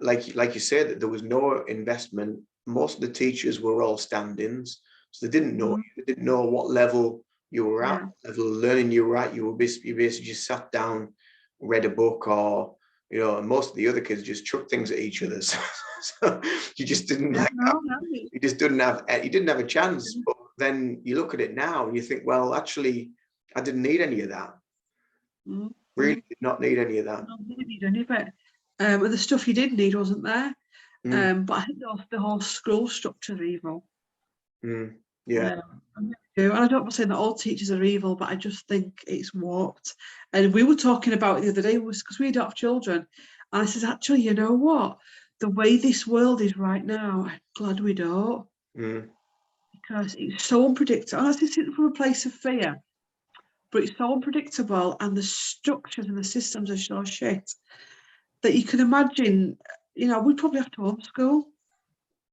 like you said, that there was no investment. Most of the teachers were all stand-ins, so they didn't know you. They didn't know what level you were at, what level of learning you were at. You basically just sat down, read a book, or and most of the other kids just chucked things at each other. So you just didn't you didn't have a chance. But then you look at it now and you think, well, actually, I didn't need any of that. Really did not need any of that. No, you didn't need any of it. The stuff you did need wasn't there. But I think the whole school structure is evil. Yeah. And I don't want to say that all teachers are evil, but I just think it's warped. And we were talking about it the other day, because we don't have children. And I said, actually, you know what? The way this world is right now, I'm glad we don't. Because it's so unpredictable. And I just think from a place of fear. But it's so unpredictable, and the structures and the systems are so shit that you can imagine, we'd probably have to homeschool.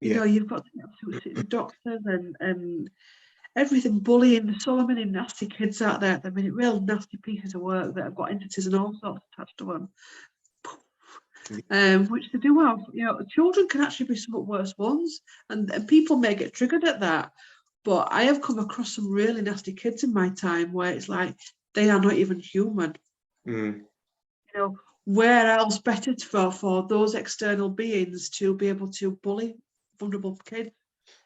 You've got to get the doctors and everything, bullying. There's so many nasty kids out there at the minute, real nasty pieces of work that have got entities and all sorts attached to them. Which they do have. Children can actually be somewhat worse ones, and people may get triggered at that. But I have come across some really nasty kids in my time where it's like they are not even human. Where else better for those external beings to be able to bully vulnerable kids,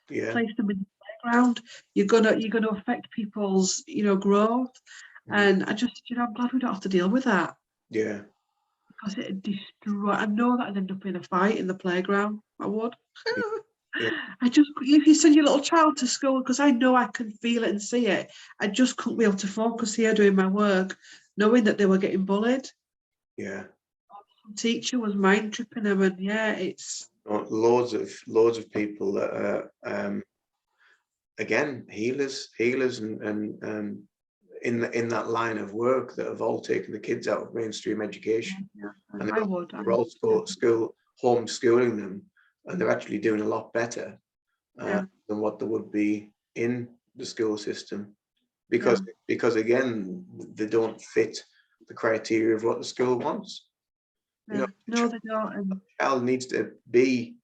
place them in the playground? You're gonna affect people's growth, and I'm glad we don't have to deal with that. Yeah. Because it destroy. I know that I'd end up in a fight in the playground. I would. Yeah. If you send your little child to school, because I know I can feel it and see it, I just couldn't be able to focus here doing my work, knowing that they were getting bullied. Yeah. Some teacher was mind tripping them, and it's loads of people that are again healers and in that line of work that have all taken the kids out of mainstream education, and they're all homeschooling them, and they're actually doing a lot better than what they would be in the school system, because again they don't fit the criteria of what the school wants. No, they don't. The child needs to be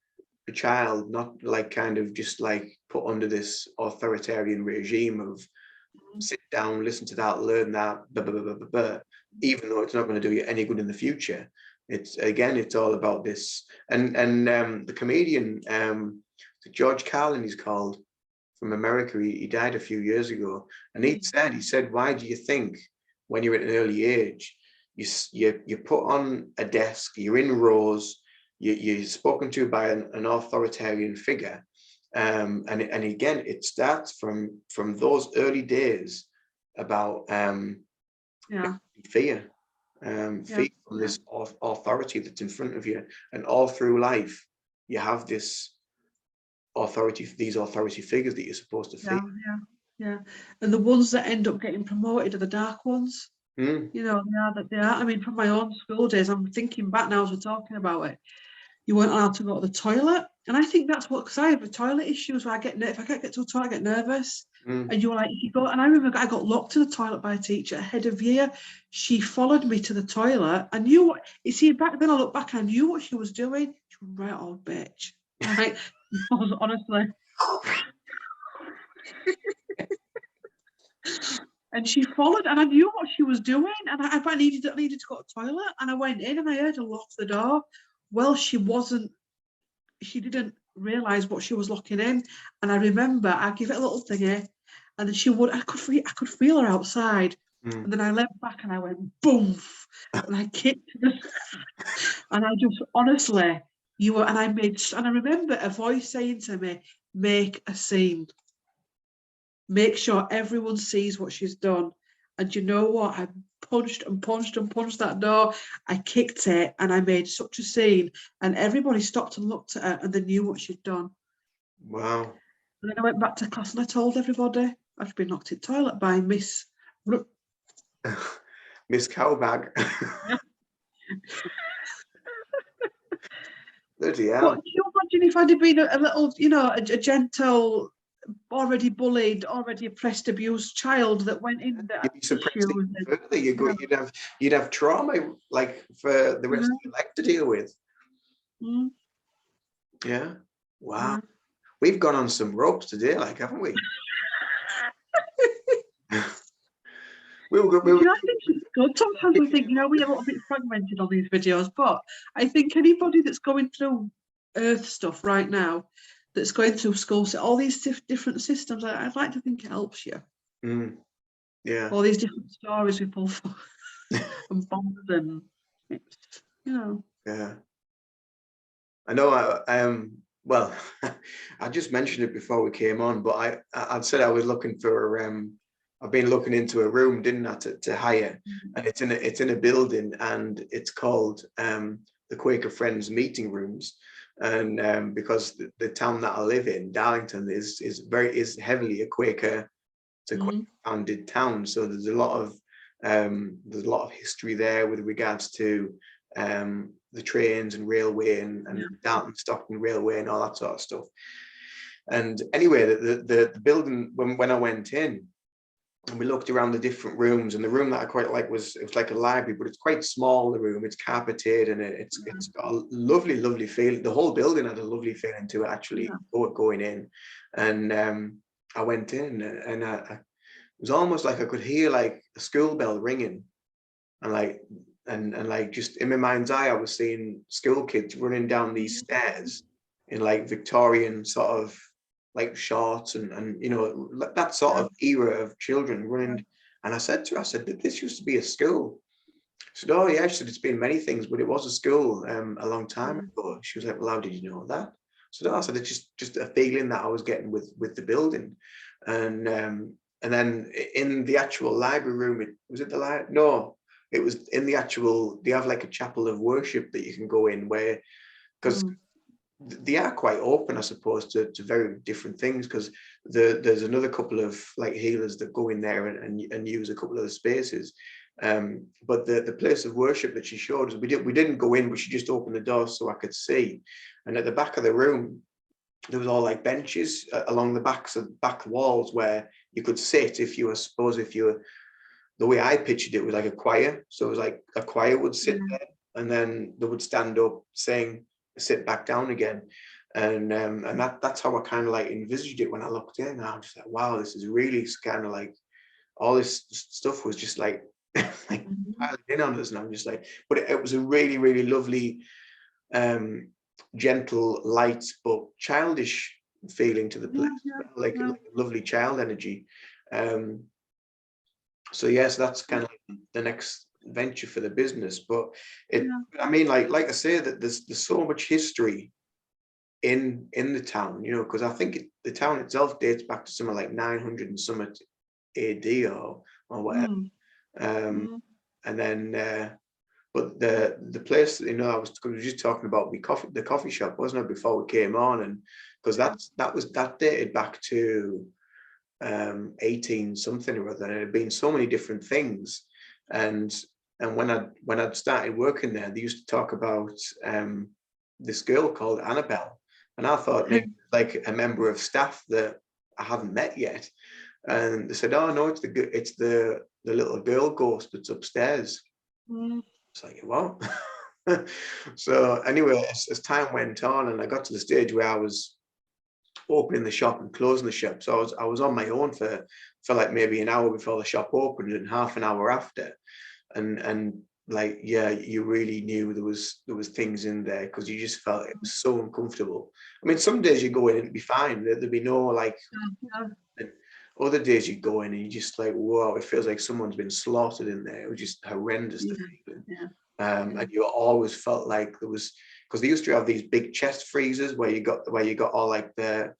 a child, not like kind of just like put under this authoritarian regime of sit down, listen to that, learn that, even though it's not going to do you any good in the future. It's all about this. And the comedian, George Carlin, he's called, from America, he died a few years ago, and he said, why do you think when you're at an early age, you're put on a desk, you're in rows, you're spoken to by an authoritarian figure, and again, it starts from those early days about fear, fear from this authority that's in front of you, and all through life you have this authority, these authority figures that you're supposed to fear. And the ones that end up getting promoted are the dark ones. They are. I mean, from my own school days, I'm thinking back now as we're talking about it, you weren't allowed to go to the toilet, and I think that's what, because I have a toilet issues where if I can't get to a toilet, I get nervous. And you were like, you go, and I remember I got locked to the toilet by a teacher head of year. She followed me to the toilet. I knew what, you see, back then I look back, I knew what she was doing. She was right, old bitch. Right? I was honestly. And she followed, and I knew what she was doing, and I needed to go to the toilet, and I went in, and I heard her lock the door. Well, she didn't realise what she was locking in, and I remember I gave it a little thingy, and then I could feel her outside, and then I leant back and I went boom, and I kicked her, and I just honestly, and I remember a voice saying to me, make a scene. Make sure everyone sees what she's done. And you know what? I punched that door. I kicked it, and I made such a scene. And everybody stopped and looked at her, and they knew what she'd done. Wow. And then I went back to class and I told everybody I'd been knocked in the toilet by Miss Cowbag. Bloody hell. But can you imagine if I'd have been a little, a gentle, already bullied, already oppressed, abused child that went in there? You'd be suppressing further. You'd have trauma like for the rest of your life to deal with. Mm. Yeah. Wow. Yeah. We've gone on some ropes today, like, haven't we? we were, we were, I think it's good. Sometimes I think, we're a little bit fragmented on these videos, but I think anybody that's going through earth stuff right now, that's going through schools, all these different systems, I'd like to think it helps you. Yeah. All these different stories with both and bonds, and it's, Yeah. I know. Well, I just mentioned it before we came on, but I'd said I was looking for. I've been looking into a room, didn't I, to hire, and it's in a building, and it's called the Quaker Friends Meeting Rooms, and because the town that I live in, Darlington, is heavily a Quaker. It's a Quaker founded town, so there's a lot of history there with regards to the trains and railway and Darlington Stockton Railway and all that sort of stuff. And anyway, the building, when I went in and we looked around the different rooms, and the room that I quite like was like a library, but it's quite small, the room. It's carpeted, and it's got a lovely feeling. The whole building had a lovely feeling to it, actually, going in. And I went in, and it was almost like I could hear like a school bell ringing, and like just in my mind's eye, I was seeing school kids running down these stairs in like Victorian sort of like shorts and that sort of era of children running. And I said to her, I said, this used to be a school. She said, oh yeah. She said, it's been many things, but it was a school a long time ago. She was like, well, how did you know that? So I said, it's just a feeling that I was getting with the building. And then in the actual library room, was it the library? No, it was in the actual, they have like a chapel of worship that you can go in, where, because they are quite open, I suppose, to very different things, because there's another couple of like healers that go in there and use a couple of the spaces. But the place of worship that she showed us, we didn't go in, but she just opened the door so I could see. And at the back of the room, there was all like benches along the back walls where you could sit if you were, the way I pictured it was like a choir. So it was like a choir would sit there, and then they would stand up, sing, sit back down again. And that's how I kind of like envisaged it when I looked in. And I was just like, wow, this is really kind of like, all this stuff was just like like piling in on us. And I'm just like, but it was a really, really lovely, gentle, light, but childish feeling to the place. Like a lovely child energy. So yes, that's kind of like the next venture for the business. But I mean, like I say, that there's so much history in the town, because I think the town itself dates back to somewhere like 900 and some AD or whatever. And then but the place, I was just talking about the coffee shop, wasn't it, before we came on, and because that dated back to 18 something or other, and it had been so many different things. And when I'd started working there, they used to talk about this girl called Annabelle, and I thought maybe like a member of staff that I haven't met yet. And they said, oh no, it's the little girl ghost that's upstairs. It's like, what? So anyway, as time went on, and I got to the stage where I was opening the shop and closing the shop, so I was on my own for like maybe an hour before the shop opened and half an hour after, and like, yeah, you really knew there was things in there, because you just felt it was so uncomfortable. I mean, some days you go in and it'd be fine, there'd be no like, other days you go in and you just like, whoa, it feels like someone's been slaughtered in there. It was just horrendous, the feeling. And you always felt like there was, because they used to have these big chest freezers where you got all like the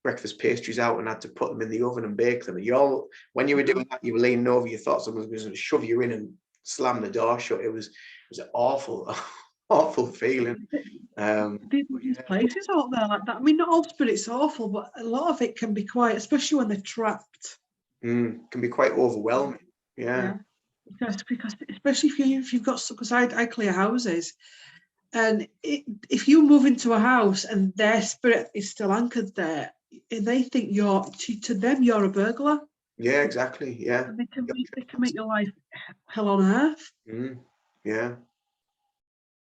breakfast pastries out and had to put them in the oven and bake them. And when you were doing that, you were leaning over, you thought someone was going to shove you in and slam the door shut. It was an awful awful feeling. These places out there like that, I mean, not all spirits awful, but a lot of it can be quite, especially when they're trapped, can be quite overwhelming. Because especially if you've got, because I clear houses, and if you move into a house and their spirit is still anchored there, they think to them you're a burglar. Yeah, exactly. Yeah, and they can make your life hell on earth. Yeah.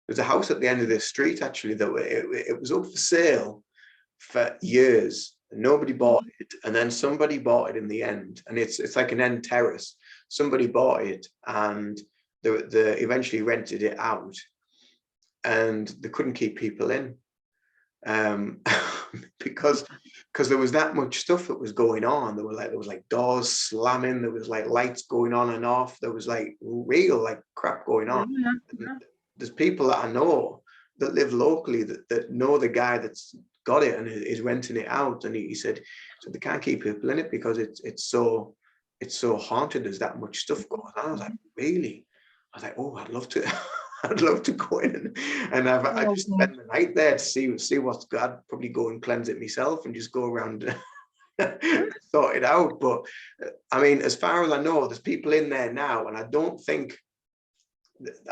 there's a house at the end of this street actually that it was up for sale for years. Nobody bought it, and then somebody bought it in the end, and it's like an end terrace. Somebody bought it, and they eventually rented it out, and they couldn't keep people in, because there was that much stuff that was going on. There was like doors slamming, there was like lights going on and off, there was like real like crap going on. There's people that I know that live locally that know the guy that's got it and is renting it out, and he said they can't keep people in it because it's so haunted. There's that much stuff going on. I was like, really? I was like, oh, I'd love to I'd love to go in and I just spend the night there to see what's good. I'd probably go and cleanse it myself and just go around sort it out. But I mean, as far as I know, there's people in there now, and I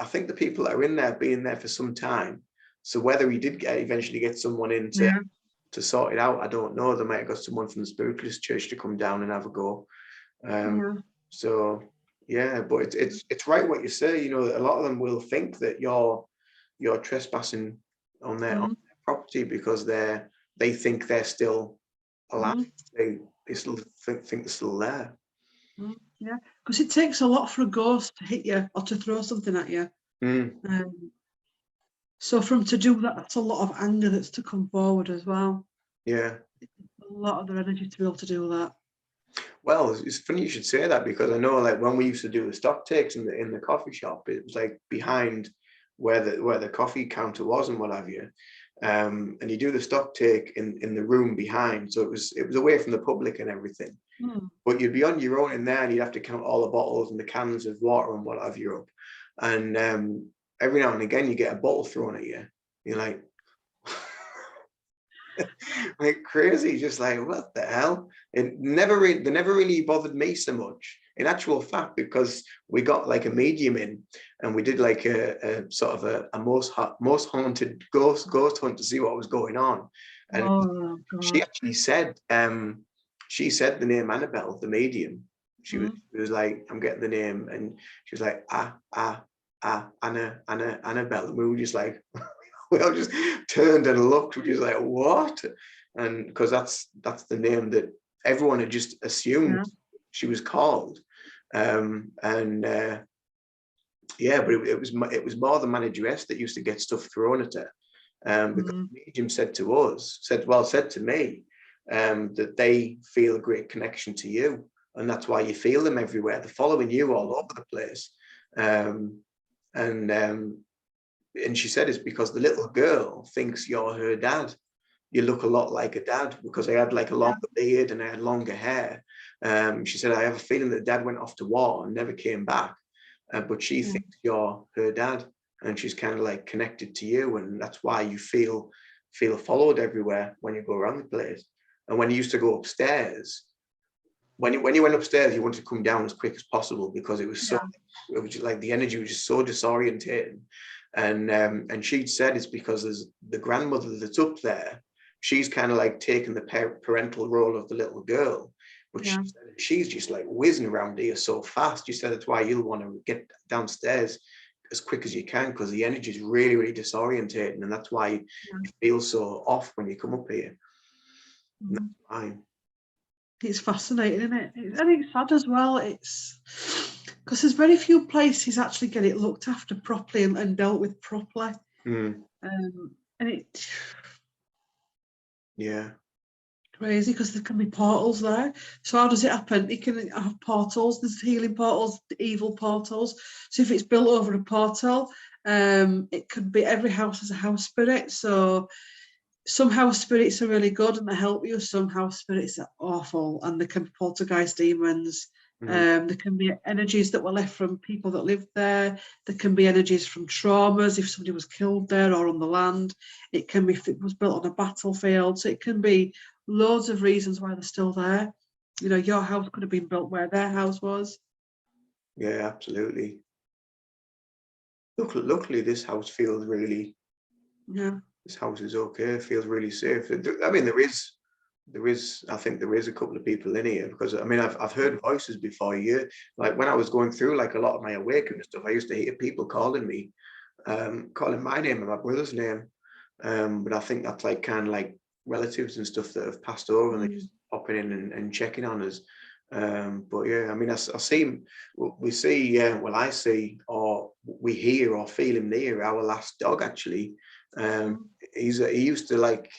think the people that are in there have been there for some time. So whether he did eventually get someone in to sort it out, I don't know. They might have got someone from the Spiritualist Church to come down and have a go. So yeah, but it's right what you say. You know, a lot of them will think that you're trespassing on their property because they think they're still alive. They still think they're still there. Yeah, because it takes a lot for a ghost to hit you or to throw something at you. So for them to do that, that's a lot of anger that's to come forward as well. Yeah. A lot of their energy to be able to do that. Well, it's funny you should say that, because I know like when we used to do the stock takes in the coffee shop, it was like behind where the coffee counter was and what have you. And you do the stock take in the room behind. So it was away from the public and everything. But you'd be on your own in there, and you'd have to count all the bottles and the cans of water and what have you up. And every now and again you get a bottle thrown at you. You're like, like crazy, just like, what the hell? They never really bothered me so much, in actual fact, because we got like a medium in, and we did like a sort of a most haunted ghost hunt to see what was going on. And she actually said, she said the name Annabelle, the medium. She was like, I'm getting the name, and she was like, Annabelle. And we were just like, we all just turned and looked, which is like, what? And because that's the name that everyone had just assumed she was called. Yeah, but it was more the manageress that used to get stuff thrown at her. Because the medium said to me, that they feel a great connection to you, and that's why you feel them everywhere. They're following you all over the place. And she said it's because the little girl thinks you're her dad. You look a lot like a dad, because I had like a longer beard and I had longer hair. She said, I have a feeling that dad went off to war and never came back, but she thinks you're her dad, and she's kind of like connected to you, and that's why you feel followed everywhere when you go around the place. And when you used to go upstairs, when you went upstairs, you wanted to come down as quick as possible, because it was it was just like the energy was just so disorientating. And she'd said it's because there's the grandmother that's up there. She's kind of like taking the parental role of the little girl, but she's just like whizzing around here so fast. She said that's why you'll want to get downstairs as quick as you can, because the energy is really, really disorientating, and that's why you feel so off when you come up here. That's fine. It's fascinating, isn't it? And it's sad as well. It's because there's very few places actually get it looked after properly and dealt with properly. And it crazy, because there can be portals there. So how does it happen? It can have portals. There's healing portals, evil portals. So if it's built over a portal, it could be, every house has a house spirit. So some house spirits are really good and they help you. Some house spirits are awful, and they can be poltergeist demons. There can be energies that were left from people that lived there. There can be energies from traumas if somebody was killed there or on the land. It can be if it was built on a battlefield. So it can be loads of reasons why they're still there. You know, your house could have been built where their house was. Yeah, absolutely. Luckily, this house feels really. This house is okay. It feels really safe. I mean, there is. I think there is a couple of people in here, because I mean, I've heard voices before. Like when I was going through like a lot of my awakening stuff, I used to hear people calling me, calling my name and my brother's name. But I think that's like kind of like relatives and stuff that have passed over and they're just popping in and checking on us. But yeah, I mean, I see, we see, well, I see, or we hear or feel him near our last dog, actually. He used to, like,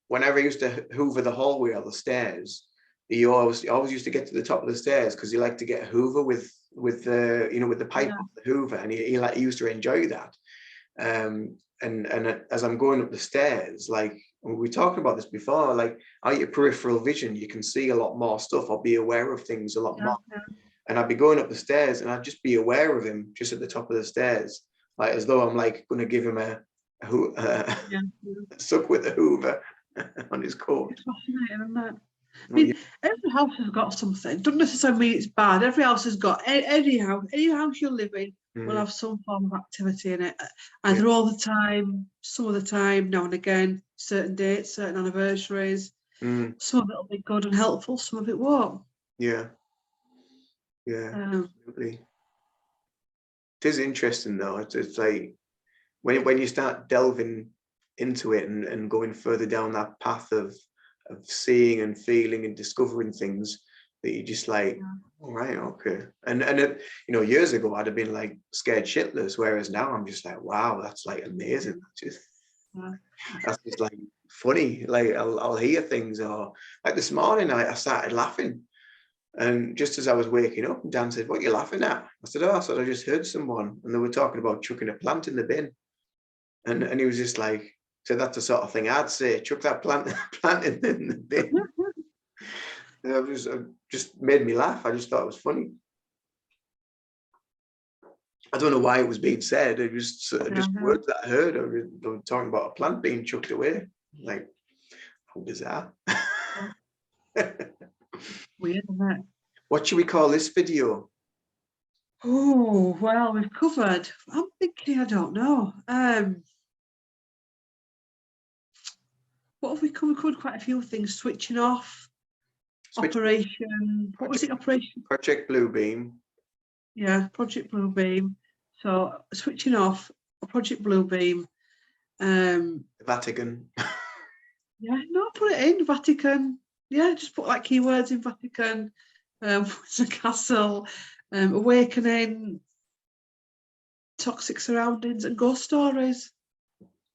whenever he used to hoover the hallway or the stairs, he always used to get to the top of the stairs because he liked to get a hoover with the, you know, with the pipe of the hoover, and he used to enjoy that. And as I'm going up the stairs, like, we were talking about this before, like, out your peripheral vision, you can see a lot more stuff or be aware of things a lot more. And I'd be going up the stairs and I'd just be aware of him just at the top of the stairs, like as though I'm like going to give him a suck with the hoover on his coat. It's fascinating, isn't it? I mean, every house has got something. Doesn't necessarily mean it's bad. Every house has got, any house you live in will have some form of activity in it, either all the time, some of the time, now and again, certain dates, certain anniversaries. Some of it will be good and helpful, some of it won't. Yeah, absolutely. It is interesting though. It's like when you start delving into it and going further down that path of seeing and feeling and discovering things, that you just like, all right, okay. And it, you know, years ago I'd have been like scared shitless, whereas now I'm just like, wow, that's like amazing. That's just like funny. Like I'll hear things, or like this morning I started laughing, and just as I was waking up, Dan said, "What are you laughing at?" I said, "Oh, I just heard someone, and they were talking about chucking a plant in the bin," and he was just like, "So that's the sort of thing I'd say, chuck that plant in the bin." It just made me laugh. I just thought it was funny. I don't know why it was being said. It was just words that I heard. They were talking about a plant being chucked away. Like, how bizarre. Weird, isn't it? What should we call this video? Oh, well, we've covered. I'm thinking, I don't know. What have we covered? We covered quite a few things. Switching off. Operation. What was it? Operation? Project Bluebeam. Yeah, Project Bluebeam. So switching off. Project Bluebeam. The Vatican. Yeah, no, put it in Vatican. Yeah, just put like keywords in Vatican. The castle. Awakening. Toxic surroundings and ghost stories.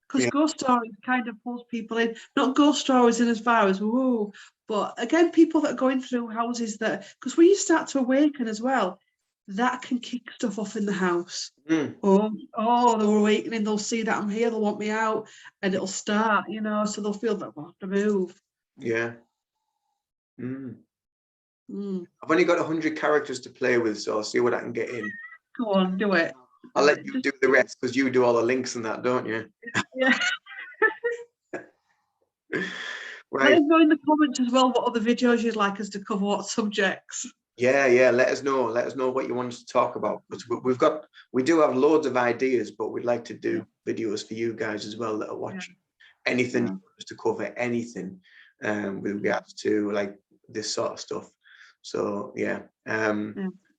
Because ghost stories kind of pulls people in. Not ghost stories in as far as whoa, but again, people that are going through houses that, because when you start to awaken as well, that can kick stuff off in the house. Oh, they're awakening, they'll see that I'm here, they'll want me out, and it'll start, you know, so they'll feel that we'll have to move. Yeah. I've only got 100 characters to play with, so I'll see what I can get in. Go on, do it. I'll let you do the rest because you do all the links and that, don't you? Yeah. Right. Let us know in the comments as well what other videos you'd like us to cover, what subjects. Yeah, let us know. Let us know what you want us to talk about. Because we do have loads of ideas, but we'd like to do videos for you guys as well that are watching. Anything you want us to cover, anything with regards to like this sort of stuff. So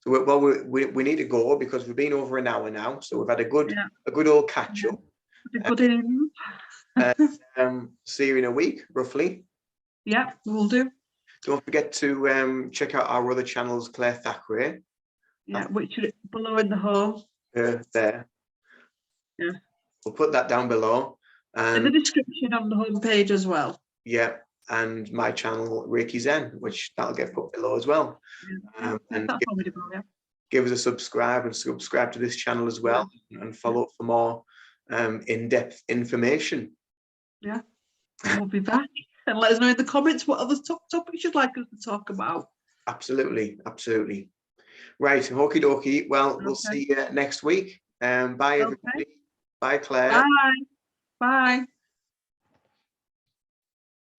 well, we need to go because we've been over an hour now, so we've had a good old catch up. See you in a week, roughly. Yeah, we'll do. Don't forget to check out our other channels, Claire Thackray. Yeah, which are below in the home. There. Yeah. We'll put that down below. In the description on the homepage as well. Yeah, and my channel, Reiki Zen, which that'll get put below as well. And give us a subscribe and subscribe to this channel as well, and follow up for more in-depth information. Yeah, we'll be back. And let us know in the comments what other topics you'd like us to talk about. Absolutely. Right, okie dokie. Well, we'll see you next week. Bye, everybody. Bye, Claire. Bye.